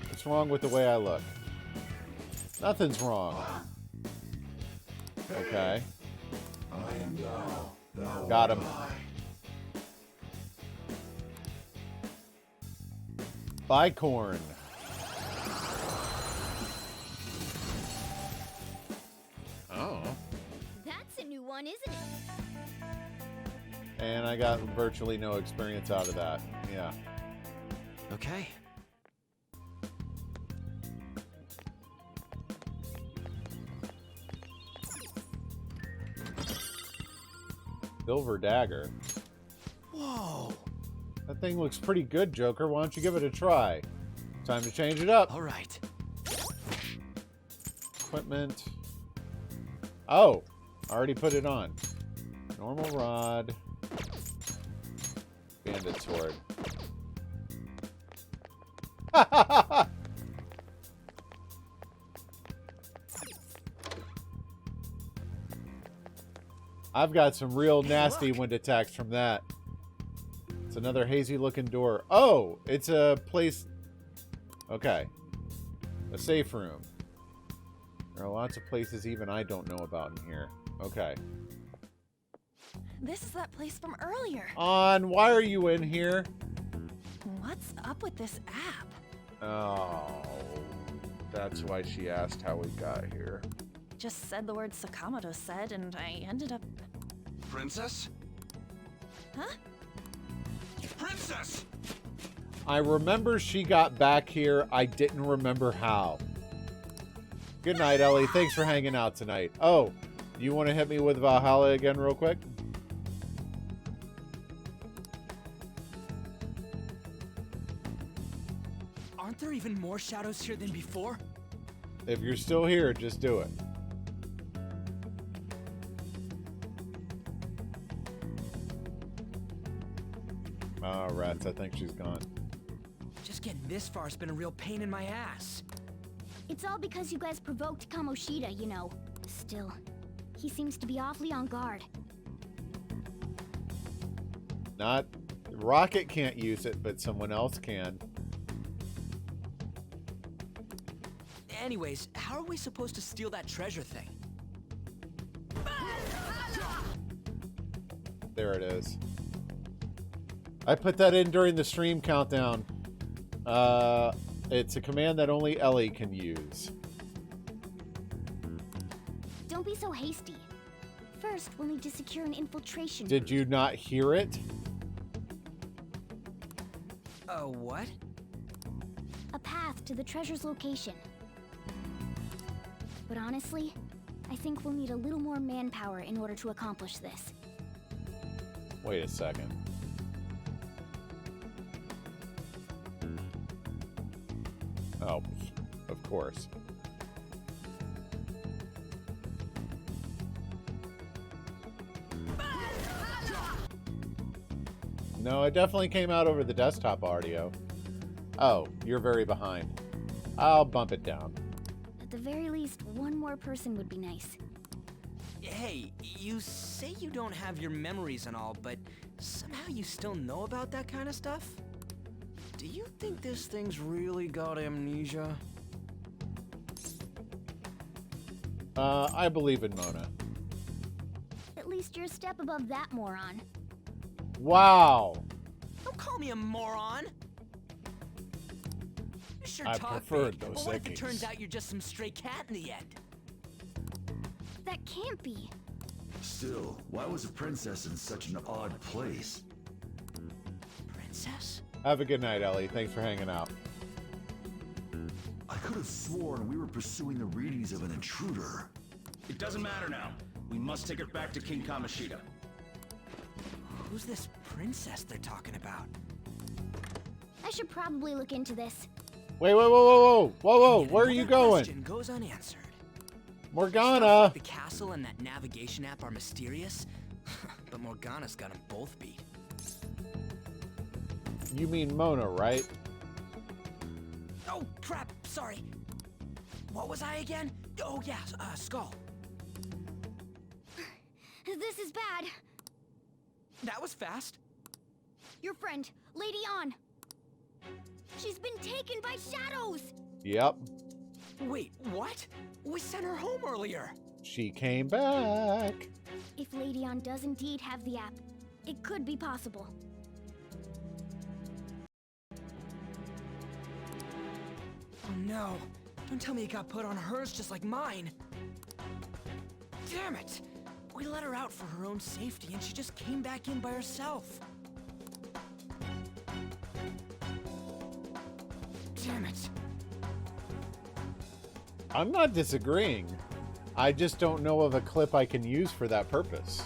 What's wrong with the way I look? Nothing's wrong. Okay. Got him. Bicorn. Oh. That's a new one, isn't it? And I got virtually no experience out of that. Yeah. Okay. Silver dagger. Whoa. That thing looks pretty good, Joker. Why don't you give it a try? Time to change it up. All right. Equipment. Oh, I already put it on. Normal rod. two-handed sword. I've got some real nasty wind attacks from that. It's another hazy-looking door. Oh, it's a place... Okay. A safe room. There are lots of places even I don't know about in here. Okay. This is that place from earlier. Why are you in here? What's up with this app? Oh, that's why she asked how we got here. Just said the word Sakamoto said, and I ended up... Princess? Huh? Princess! I remember she got back here. I didn't remember how. Good night, Ellie. Thanks for hanging out tonight. Oh, you want to hit me with Valhalla again real quick? Aren't there even more shadows here than before? If you're still here, just do it. Oh, rats. I think she's gone. Just getting this far has been a real pain in my ass. It's all because you guys provoked Kamoshida, you know. Still, he seems to be awfully on guard. Not... Rocket can't use it, but someone else can. Anyways, how are we supposed to steal that treasure thing? There it is. I put that in during the stream countdown. It's a command that only Ellie can use. Don't be so hasty. First, we'll need to secure an infiltration. Did you not hear it? What? A path to the treasure's location. But honestly, I think we'll need a little more manpower in order to accomplish this. Wait a second. Oh, of course. No, it definitely came out over the desktop audio. Oh, you're very behind. I'll bump it down. At the very least, one more person would be nice. Hey, you say you don't have your memories and all, but somehow you still know about that kind of stuff? Do you think this thing's really got amnesia? I believe in Mona. At least you're a step above that moron. Wow. Don't call me a moron. You sure I talk preferred big, those but what if it Ekis. turns out you're just some stray cat in the end? That can't be. Still, why was a princess in such an odd place? Princess? Have a good night, Ellie. Thanks for hanging out. I could have sworn we were pursuing the readings of an intruder. It doesn't matter now. We must take her back to King Kamoshida. Who's this princess they're talking about? I should probably look into this. Wait, whoa, whoa, whoa, whoa, whoa, whoa! Where are you going? Question goes unanswered. Morgana! The castle and that navigation app are mysterious, but Morgana's got them both beat. You mean Mona, right? Oh, crap, sorry. What was I again? Oh, yeah, Skull. This is bad. That was fast. Your friend, Lady An. She's been taken by shadows! Yep. Wait, what? We sent her home earlier. She came back. If Lady An does indeed have the app, it could be possible. Oh no. Don't tell me it got put on hers just like mine. Damn it! We let her out for her own safety and she just came back in by herself. Damn it. I'm not disagreeing. I just don't know of a clip I can use for that purpose.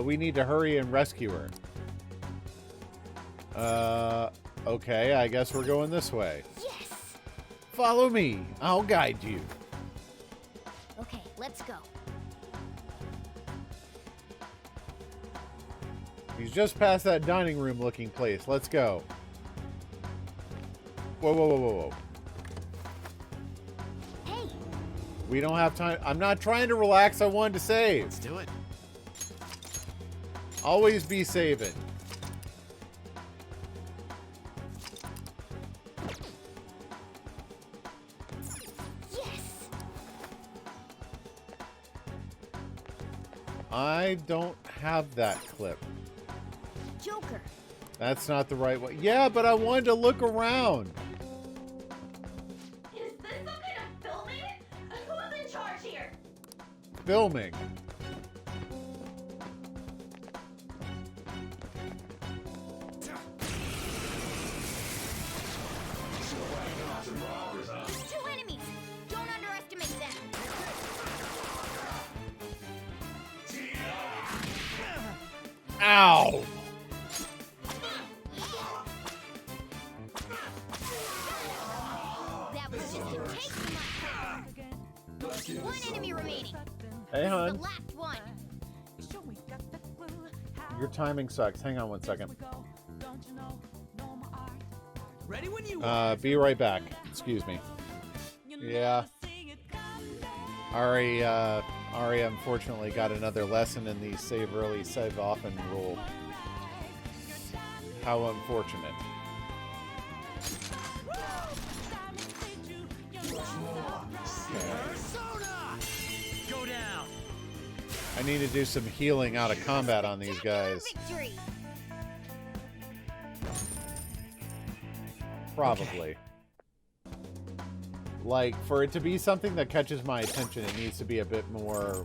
We need to hurry and rescue her. Okay, I guess we're going this way. Yes! Follow me. I'll guide you. Okay, let's go. He's just past that dining room looking place. Let's go. Whoa, whoa, whoa, whoa, whoa. Hey. We don't have time. I'm not trying to relax. I wanted to save. Let's do it. Always be saving. Yes. I don't have that clip. Joker. That's not the right way. Yeah, but I wanted to look around. Is this some kind of filming? Who's in charge here? Filming. Two enemies. Don't underestimate them. Ow! That was just a taste of my power. One enemy remaining. Hey, This is hon. the last one. Your timing sucks. Hang on one second. Ready when you Be right back. Excuse me. Yeah. Ari unfortunately got another lesson in the save early, save often rule. How unfortunate. Go down. I need to do some healing out of combat on these guys. Victory. Probably. Like, for it to be something that catches my attention, it needs to be a bit more...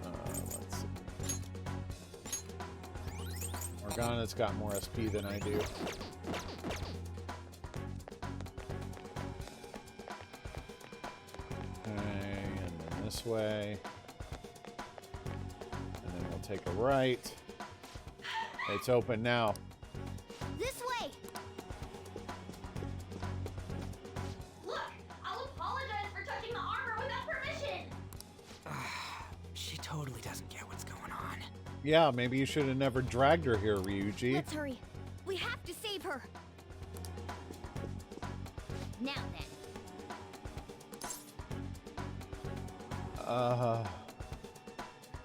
let's see. Morgana's got more SP than I do. Okay, and then this way. And then we'll take a right. It's open now. This way. Look, I'll apologize for touching the armor without permission. She totally doesn't get what's going on. Yeah, maybe you should have never dragged her here, Ryuji. Let's hurry. We have to save her. Now then.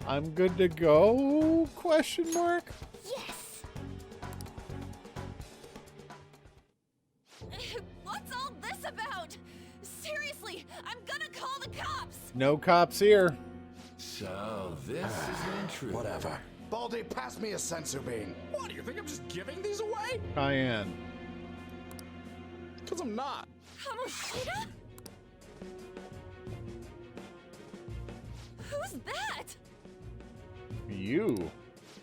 I'm good to go? Question mark? Yes. What's all this about? Seriously, I'm gonna call the cops. No cops here. So, this is an intruder. Whatever. Baldy, pass me a sensor beam. What, do you think I'm just giving these away? Cayenne. Because I'm not. Kamoshida? Who's that? You.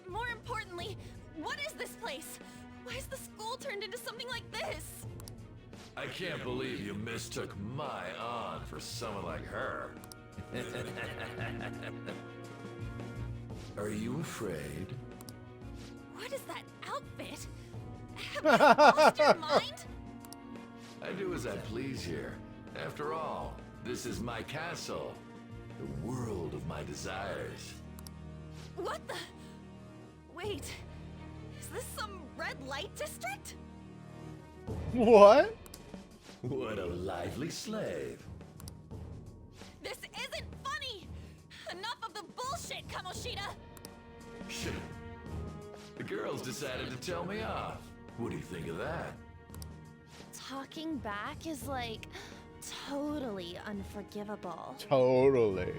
More importantly, what is this place? Why is the school turned into something like this? I can't believe you mistook my aunt for someone like her. Are you afraid? What is that outfit? Have you lost your mind? I do as I please here. After all, this is my castle. The world of my desires. What the? Wait, is this some red light district? What? What a lively slave. This isn't funny! Enough of the bullshit, Kamoshida! The girls decided to tell me off. What do you think of that? Talking back is like totally unforgivable. Totally.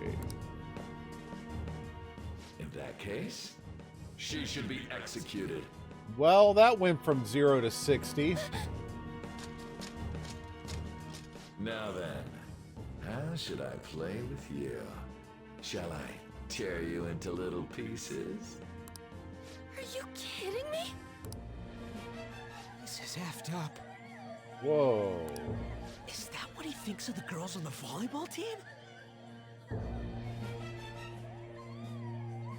In that case, she should be executed. Well, that went from 0 to 60. Now then, how should I play with you? Shall I tear you into little pieces? Are you kidding me? This is effed up. Whoa. Is that what he thinks of the girls on the volleyball team?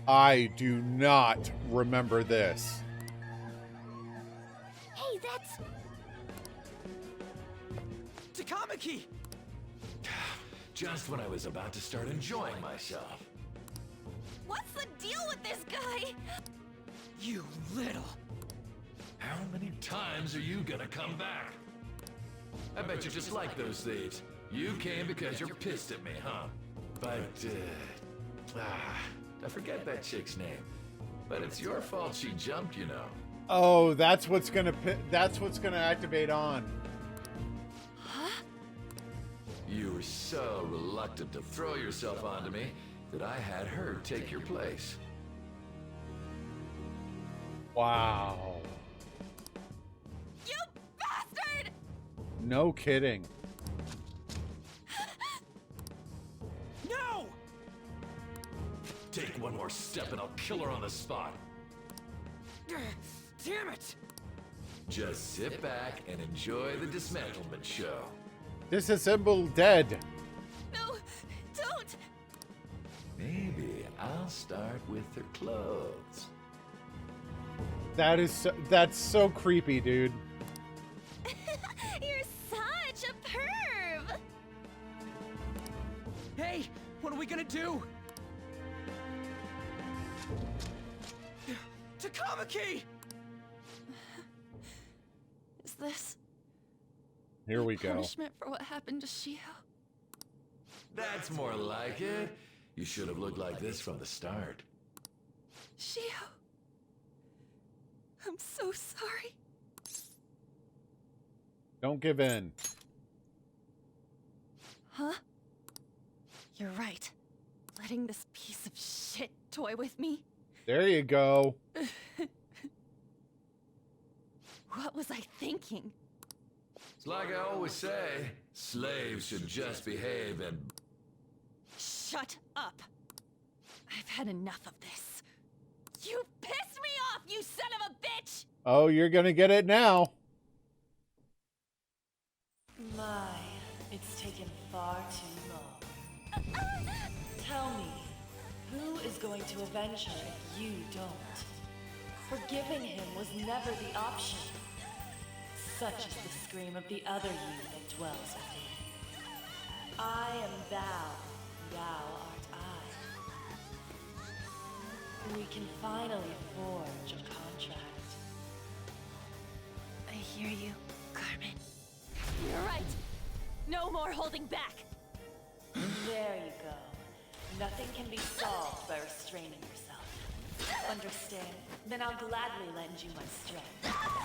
I do not remember this. Hey, that's... Takamaki! Just when I was about to start enjoying myself. What's the deal with You little... How many times are you gonna come back? I bet you just like those thieves. You came because you're pissed at me, huh? But, I forget that chick's name. But it's your fault she jumped, you know. Oh, that's what's gonna activate on. Huh? You were so reluctant to throw yourself onto me that I had her take your place. Wow. You bastard! No kidding. No! Take one more step and I'll kill her on the spot. Damn it! Just sit back and enjoy the dismantlement show. Disassemble dead. No, don't! Maybe I'll start with her clothes. That's so creepy, dude. You're such a perv! Hey, what are we gonna do? Takamaki! Is this Here we go. punishment for what happened to Shiho? That's more like it. You should have looked like this from the start. Shiho, I'm so sorry. Don't give in. Huh? You're right. Letting this piece of shit toy with me? There you go. What was I thinking? It's like I always say, slaves should just behave and... Shut up! I've had enough of this. You pissed me off, you son of a bitch! Oh, you're gonna get it now. My, it's taken far too long. Tell me, who is going to avenge her if you don't? Forgiving him was never the option. Such is the scream of the other you that dwells within. I am thou, thou art I. We can finally forge a contract. I hear you, Carmen. You're right. No more holding back. There you go. Nothing can be solved by restraining yourself. Understand? Then I'll gladly lend you my strength.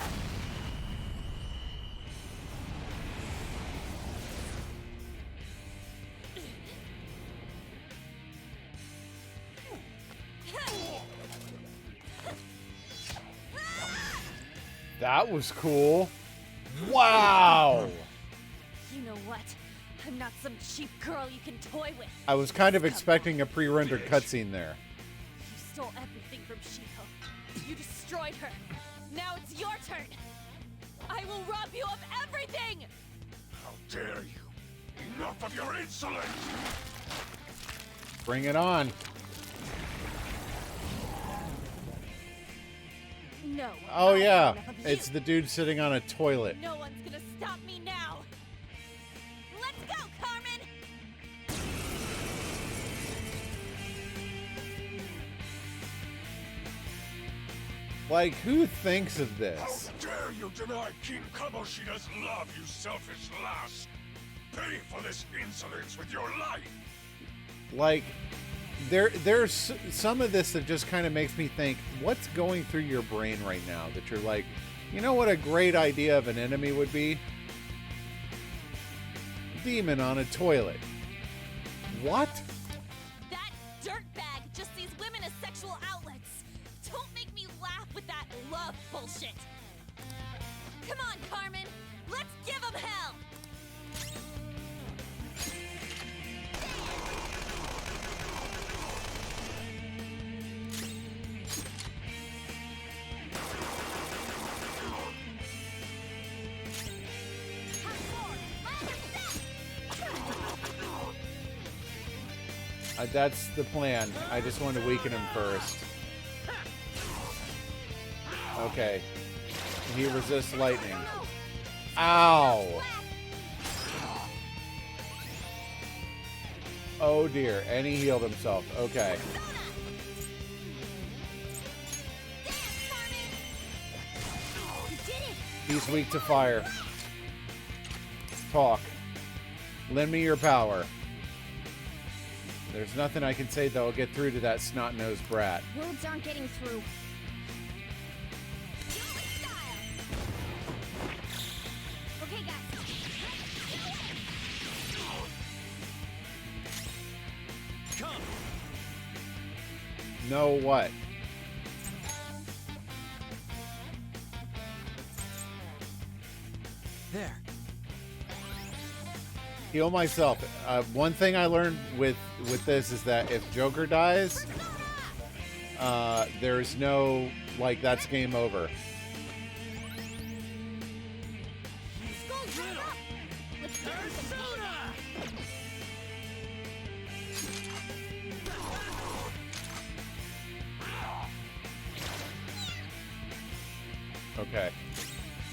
That was cool. Wow. You know what? I'm not some cheap girl you can toy with. I was kind of expecting a pre-rendered cutscene there. You stole everything from Shiho. You destroyed her. Now it's your turn. I will rob you of everything! How dare you! Enough of your insolence! Bring it on. No. Oh yeah, it's the dude sitting on a toilet. No one's gonna stop me now. Let's go, Carmen! Like, who thinks of this? How dare you deny King Kamoshida's love, you selfish lass! Pay for this insolence with your life! Like, there's some of this that just kind of makes me think, what's going through your brain right now that you're like, you know what a great idea of an enemy would be? Demon on a toilet. What? That dirtbag just sees women as sexual outlets. Don't make me laugh with that love bullshit. Come on, Carmen. Let's give him hell. That's the plan. I just wanted to weaken him first. Okay. He resists lightning. Ow! Oh dear. And he healed himself. Okay. He's weak to fire. Talk. Lend me your power. There's nothing I can say that'll get through to that snot-nosed brat. Words aren't getting through. Okay, guys. Come. No what? There. Heal myself. One thing I learned with this is that if Joker dies, there's no, like, that's game over. Okay.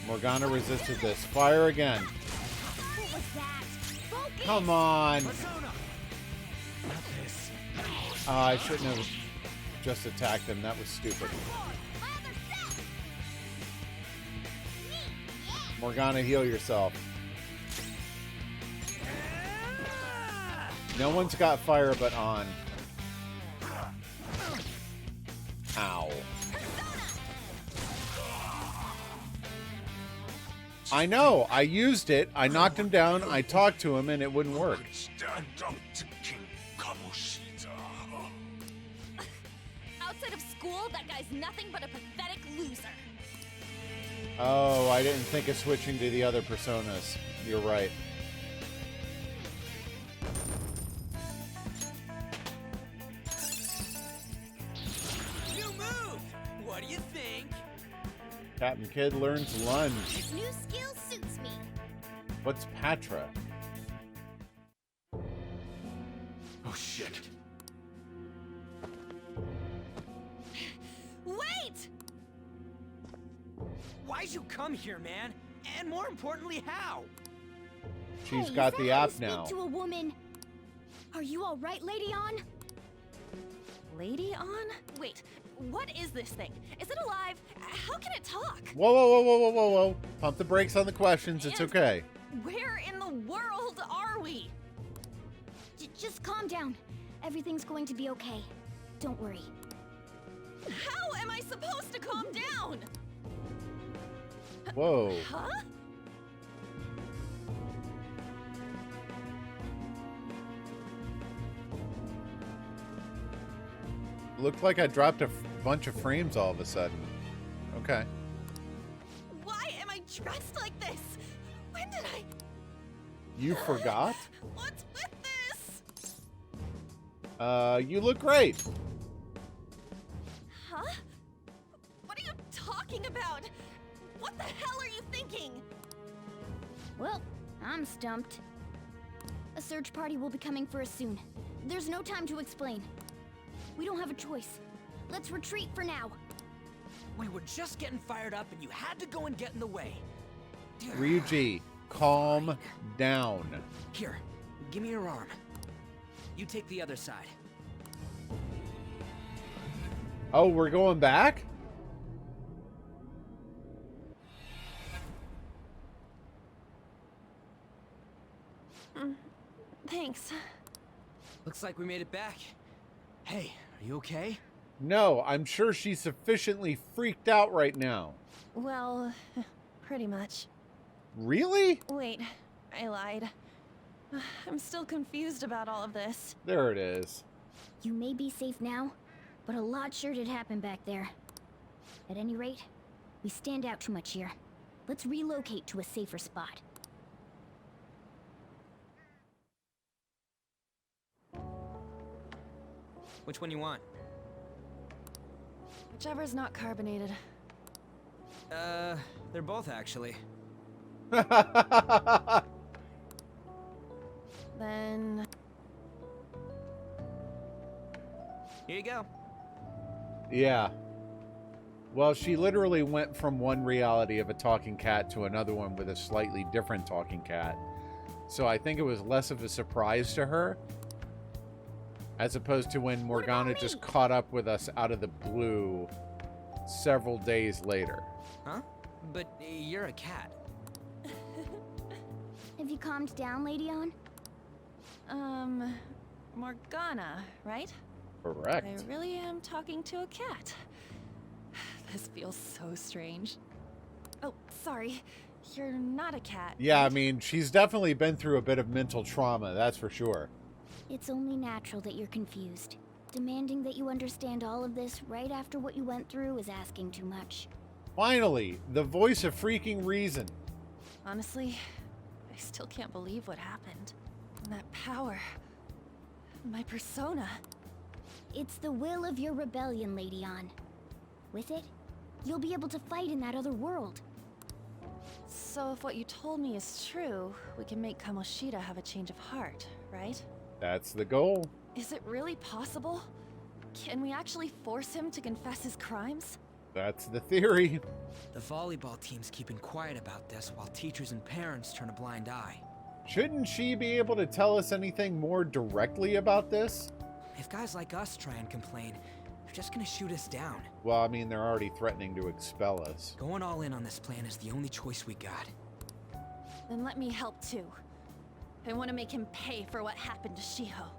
Morgana resisted this. Fire again. What was that? Focus! Come on. I shouldn't have just attacked him. That was stupid. Morgana, heal yourself. No one's got fire but on. Ow. I know. I used it. I knocked him down. I talked to him, and it wouldn't work. Stand up to King Kamoshida. Outside of school, that guy's nothing but a pathetic loser. Oh, I didn't think of switching to the other personas. You're right. You moved! What do you think? Captain Kid learns lunge. This new skill suits me. What's Patra? Oh shit. Wait! Why'd you come here, man? And more importantly, how? She's Hey, got is the that how app to speak now. to a woman? Are you all right, Lady On? Lady on? Wait, what is this thing? Is it alive? How can it talk? Whoa, whoa, whoa, whoa, whoa, whoa, whoa. Pump the brakes on the questions. It's And okay. Where in the world are we? Just calm down. Everything's going to be okay. Don't worry. How am I supposed to calm down? Whoa. Huh? Looked like I dropped a bunch of frames all of a sudden. Okay. Why am I dressed like this? When did I... You forgot? What's with this? You look great. Huh? What are you talking about? What the hell are you thinking? Well, I'm stumped. A search party will be coming for us soon. There's no time to explain. We don't have a choice. Let's retreat for now. We were just getting fired up and you had to go and get in the way. Ryuji, calm down. Here, give me your arm. You take the other side. Oh, we're going back? Thanks. Looks like we made it back. Hey, are you okay? No, I'm sure she's sufficiently freaked out right now. Well, pretty much. Really? Wait, I lied. I'm still confused about all of this. There it is. You may be safe now, but a lot sure did happen back there. At any rate, we stand out too much here. Let's relocate to a safer spot. Which one you want? Whichever's not carbonated. They're both actually. Then... Here you go. Yeah. Well, she literally went from one reality of a talking cat to another one with a slightly different talking cat. So I think it was less of a surprise to her, as opposed to when Morgana just caught up with us out of the blue several days later. Huh? But you're a cat. Have you calmed down, Lady On? Morgana, right? Correct. I really am talking to a cat. This feels so strange. Oh, sorry. You're not a cat. Yeah, I right? mean, she's definitely been through a bit of mental trauma, that's for sure. It's only natural that you're confused. Demanding that you understand all of this right after what you went through is asking too much. Finally, the voice of freaking reason. Honestly, I still can't believe what happened. And that power. My persona. It's the will of your rebellion, Lady On. With it, you'll be able to fight in that other world. So if what you told me is true, we can make Kamoshida have a change of heart, right? That's the goal. Is it really possible? Can we actually force him to confess his crimes? That's the theory. The volleyball team's keeping quiet about this while teachers and parents turn a blind eye. Shouldn't she be able to tell us anything more directly about this? If guys like us try and complain, they're just gonna shoot us down. Well, I mean, they're already threatening to expel us. Going all in on this plan is the only choice we got. Then let me help too. I want to make him pay for what happened to Shiho.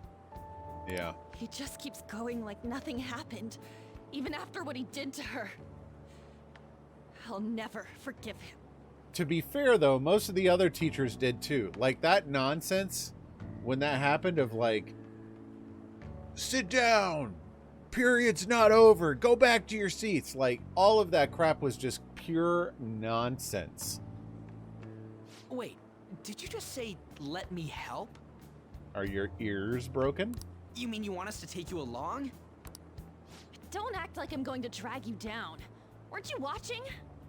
Yeah. He just keeps going like nothing happened, even after what he did to her. I'll never forgive him. To be fair, though, most of the other teachers did too. Like, that nonsense, when that happened of like, sit down, period's not over, go back to your seats. Like, all of that crap was just pure nonsense. Wait, did you just say, let me help? Are your ears broken? You mean you want us to take you along? Don't act like I'm going to drag you down. Weren't you watching?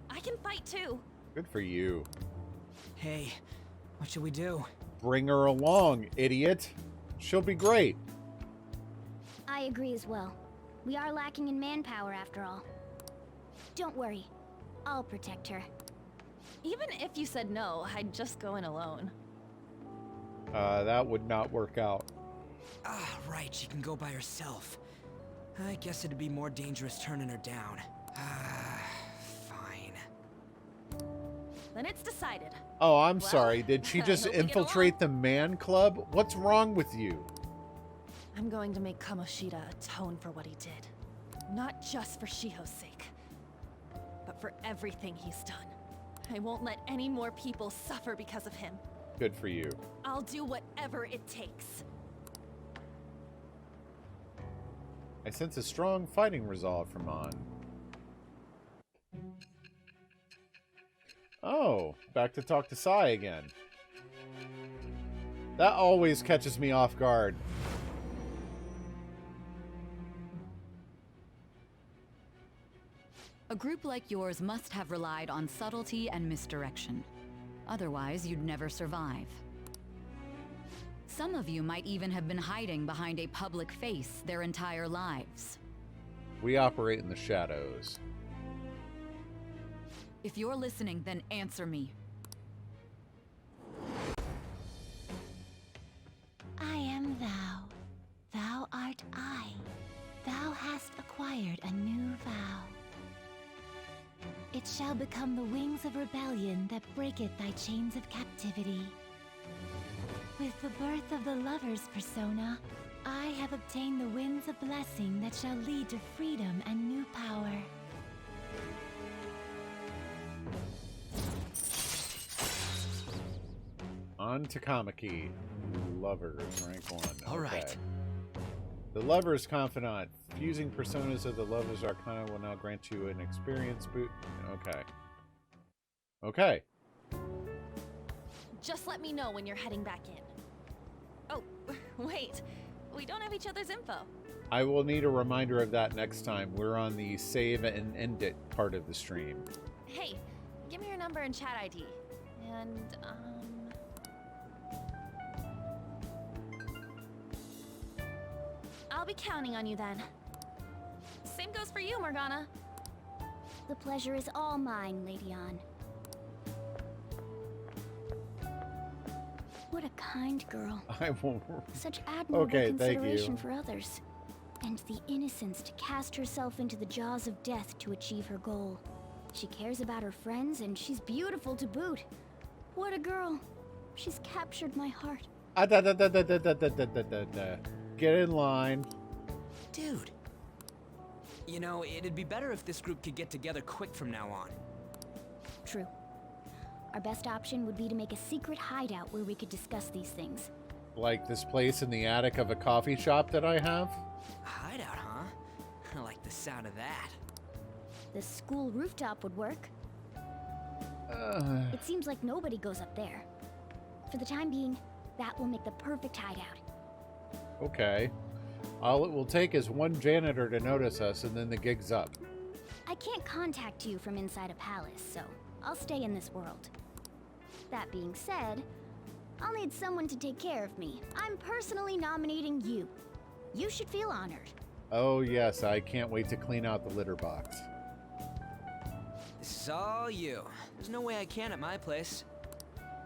I can fight too. Good for you. Hey, what should we do? Bring her along, idiot. She'll be great. I agree as well. We are lacking in manpower after all. Don't worry. I'll protect her. Even if you said no, I'd just go in alone. That would not work out. Ah, right, she can go by herself. I guess it'd be more dangerous turning her down. Fine. Then it's decided. Oh, I'm sorry. Did she just hope we get infiltrate the man club? What's wrong with you? I'm going to make Kamoshida atone for what he did. Not just for Shiho's sake, but for everything he's done. I won't let any more people suffer because of him. Good for you. I'll do whatever it takes. I sense a strong fighting resolve from On. Oh, back to talk to Sai again. That always catches me off guard. A group like yours must have relied on subtlety and misdirection. Otherwise, you'd never survive. Some of you might even have been hiding behind a public face their entire lives. We operate in the shadows. If you're listening, then answer me. I am thou. Thou art I. Thou hast acquired a new vow. It shall become the wings of rebellion that breaketh thy chains of captivity. With the birth of the lover's persona, I have obtained the winds of blessing that shall lead to freedom and new power. On to Kamiki. Lovers, rank 1. All right. The Lover's Confidant. Fusing personas of the Lover's Arcana will now grant you an experience boot. Okay. Okay. Just let me know when you're heading back in. Oh, wait. We don't have each other's info. I will need a reminder of that next time. We're on the save and end it part of the stream. Hey, give me your number and chat ID. And, I'll be counting on you then. Same goes for you, Morgana. The pleasure is all mine, Lady On. What a kind girl. I won't. Such admirable Okay, thank consideration you. for others. And the innocence to cast herself into the jaws of death to achieve her goal. She cares about her friends, and she's beautiful to boot. What a girl. She's captured my heart. Get in line. Dude. You know, it'd be better if this group could get together quick from now on. True. Our best option would be to make a secret hideout where we could discuss these things. Like this place in the attic of a coffee shop that I have? A hideout, huh? I like the sound of that. The school rooftop would work. It seems like nobody goes up there. For the time being, that will make the perfect hideout. Okay. All it will take is one janitor to notice us, and then the gig's up. I can't contact you from inside a palace, so I'll stay in this world. That being said, I'll need someone to take care of me. I'm personally nominating you. You should feel honored. Oh yes, I can't wait to clean out the litter box. This is all you. There's no way I can at my place.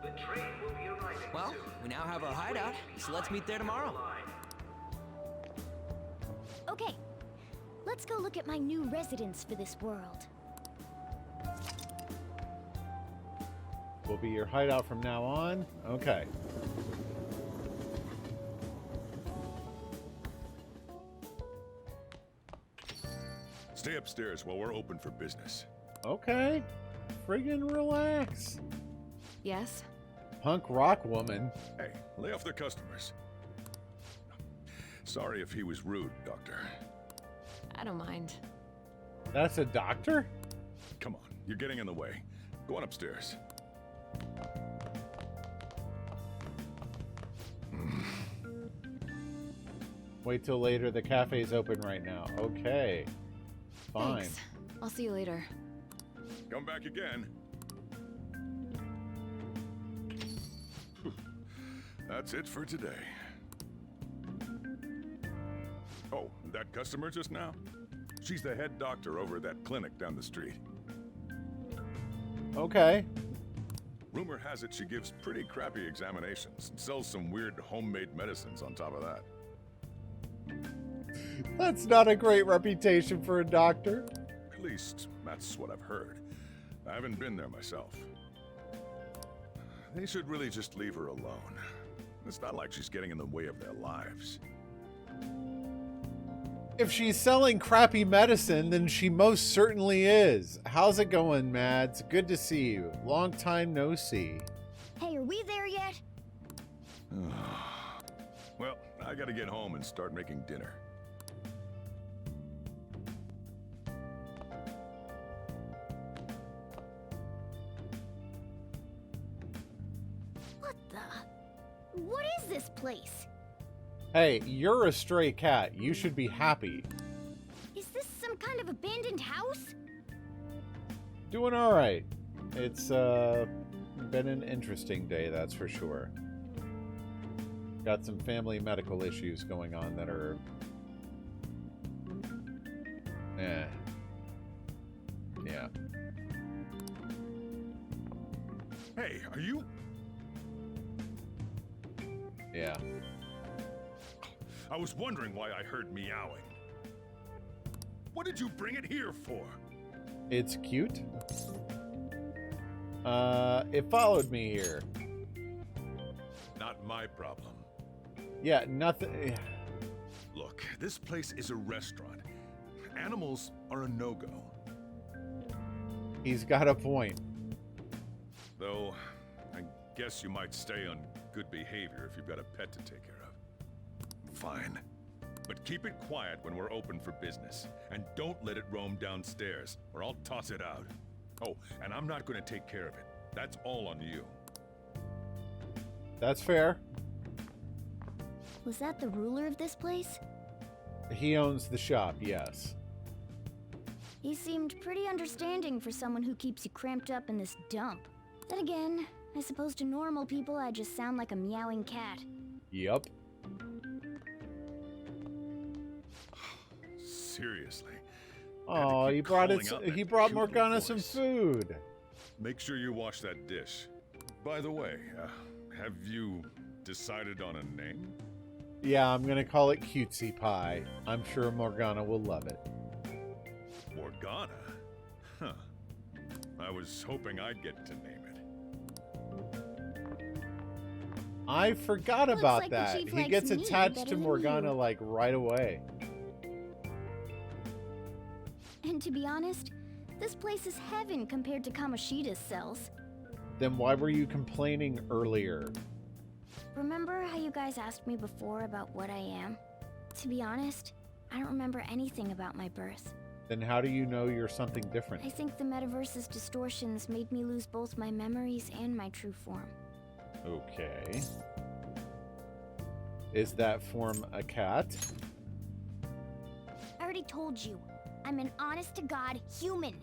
The train will be arriving well, soon. We now have our hideout, so let's meet there tomorrow. Okay, let's go look at my new residence for this world. Will be your hideout from now on? Okay. Stay upstairs while we're open for business. Okay. Friggin' relax. Yes? Punk rock woman. Hey, lay off their customers. Sorry if he was rude, Doctor. I don't mind. That's a doctor? Come on, you're getting in the way. Go on upstairs. Wait till later. The cafe's open right now. Okay. Fine. Thanks. I'll see you later. Come back again. That's it for today. Oh, that customer just now? She's the head doctor over at that clinic down the street. Okay. Rumor has it she gives pretty crappy examinations and sells some weird homemade medicines on top of that. That's not a great reputation for a doctor. At least, that's what I've heard. I haven't been there myself. They should really just leave her alone. It's not like she's getting in the way of their lives. If she's selling crappy medicine, then she most certainly is. How's it going, Mads? Good to see you. Long time no see. Hey, are we there yet? Well, I gotta get home and start making dinner. What the? What is this place? Hey, you're a stray cat. You should be happy. Is this some kind of abandoned house? Doing all right. It's been an interesting day, that's for sure. Got some family medical issues going on that are... Yeah. Hey, are you... Yeah. I was wondering why I heard meowing. What did you bring it here for? It's cute. It followed me here. Not my problem. Yeah, nothing... Look, this place is a restaurant. Animals are a no-go. He's got a point. Though, I guess you might stay on good behavior if you've got a pet to take care of. Fine. But keep it quiet when we're open for business. And don't let it roam downstairs, or I'll toss it out. Oh, and I'm not going to take care of it. That's all on you. That's fair. Was that the ruler of this place? He owns the shop, yes. He seemed pretty understanding for someone who keeps you cramped up in this dump. Then again, I suppose to normal people I just sound like a meowing cat. Yup. Seriously. Oh, he brought Morgana some food. Make sure you wash that dish. By the way, have you decided on a name? Yeah, I'm gonna call it Cutesy Pie. I'm sure Morgana will love it. Morgana? Huh. I was hoping I'd get to name it. I forgot Looks about like the that. chief He likes gets me attached better to than Morgana you. like right away. And to be honest, this place is heaven compared to Kamoshida's cells. Then why were you complaining earlier? Remember how you guys asked me before about what I am? To be honest, I don't remember anything about my birth. Then how do you know you're something different? I think the metaverse's distortions made me lose both my memories and my true form. Okay. Is that form a cat? I already told you, I'm an honest-to-God human.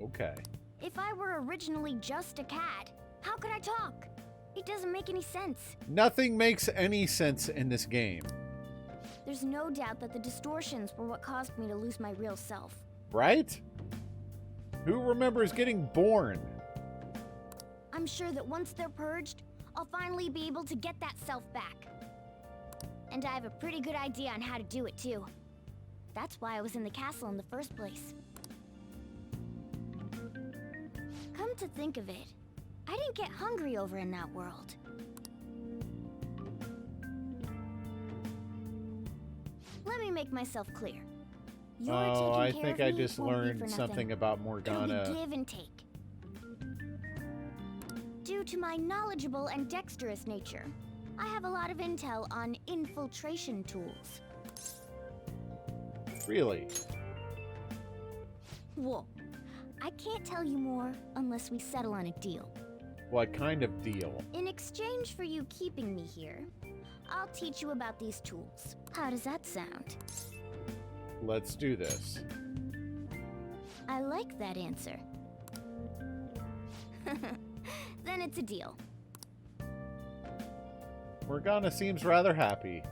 Okay. If I were originally just a cat, how could I talk? It doesn't make any sense. Nothing makes any sense in this game. There's no doubt that the distortions were what caused me to lose my real self. Right? Who remembers getting born? I'm sure that once they're purged, I'll finally be able to get that self back. And I have a pretty good idea on how to do it too. That's why I was in the castle in the first place. Come to think of it, I didn't get hungry over in that world. Let me make myself clear. You're Oh, I taking care think of I me just won't be for learned nothing. something about It'll Morgana. be give and take. Due to my knowledgeable and dexterous nature, I have a lot of intel on infiltration tools. Really? Whoa. I can't tell you more unless we settle on a deal. What kind of deal? In exchange for you keeping me here, I'll teach you about these tools. How does that sound? Let's do this. I like that answer. Then it's a deal. Morgana seems rather happy.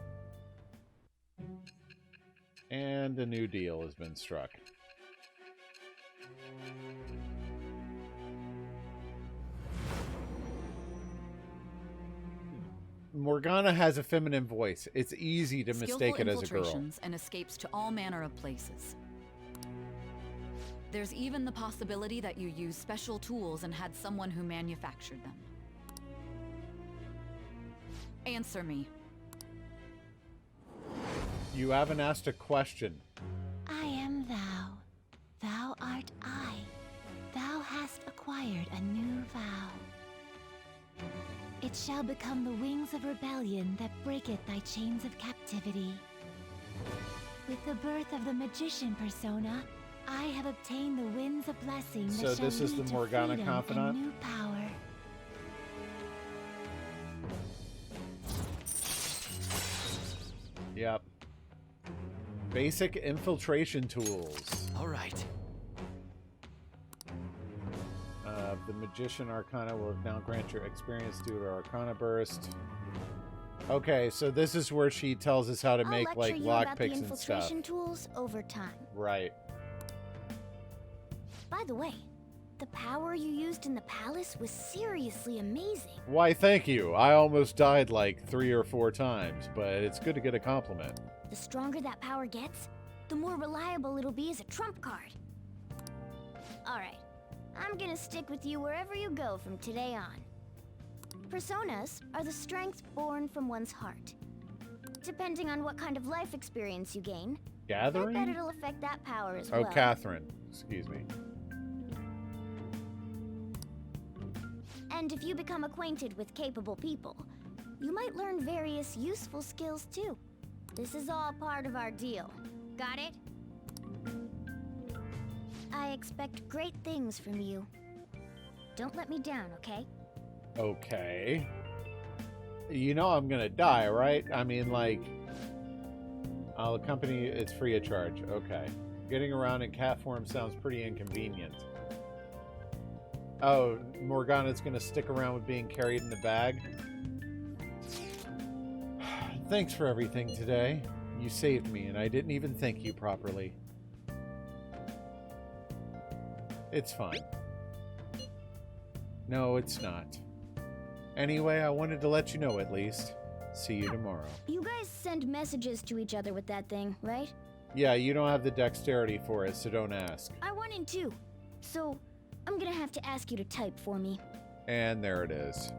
And a new deal has been struck. Morgana has a feminine voice. It's easy to mistake it as a girl. Infiltrations and escapes to all manner of places. There's even the possibility that you used special tools and had someone who manufactured them. Answer me. You haven't asked a question. I am thou. Thou art I. Thou hast acquired a new vow. It shall become the wings of rebellion that breaketh thy chains of captivity. With the birth of the magician persona, I have obtained the winds of blessing that So shall this is lead the to Morgana freedom confidant? and new power. Yep. Basic infiltration tools. All right. The Magician Arcana will now grant your experience due to Arcana Burst. Okay, so this is where she tells us how to make I'll like lecture you about the lockpicks and stuff. infiltration tools over time. Right. By the way, the power you used in the palace was seriously amazing. Why, thank you. I almost died like 3 or 4 times, but it's good to get a compliment. The stronger that power gets, the more reliable it'll be as a trump card. Alright, I'm gonna stick with you wherever you go from today on. Personas are the strength born from one's heart. Depending on what kind of life experience you gain, I Gathering? bet it'll affect that power as Oh, well. Catherine. Excuse me. And if you become acquainted with capable people, you might learn various useful skills too. This is all part of our deal. Got it? I expect great things from you. Don't let me down, okay? Okay. You know I'm gonna die, right? I mean, like... I'll accompany you. It's free of charge. Okay. Getting around in cat form sounds pretty inconvenient. Oh, Morgana's gonna stick around with being carried in the bag? Thanks for everything today. You saved me, and I didn't even thank you properly. It's fine. No, it's not. Anyway, I wanted to let you know at least. See you tomorrow. You guys send messages to each other with that thing, right? Yeah, you don't have the dexterity for it, so don't ask. I 1 and 2. So, I'm gonna have to ask you to type for me. And there it is.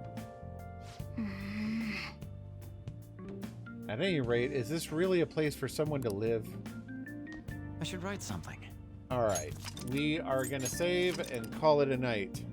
At any rate, is this really a place for someone to live? I should write something. Alright, we are going to save and call it a night.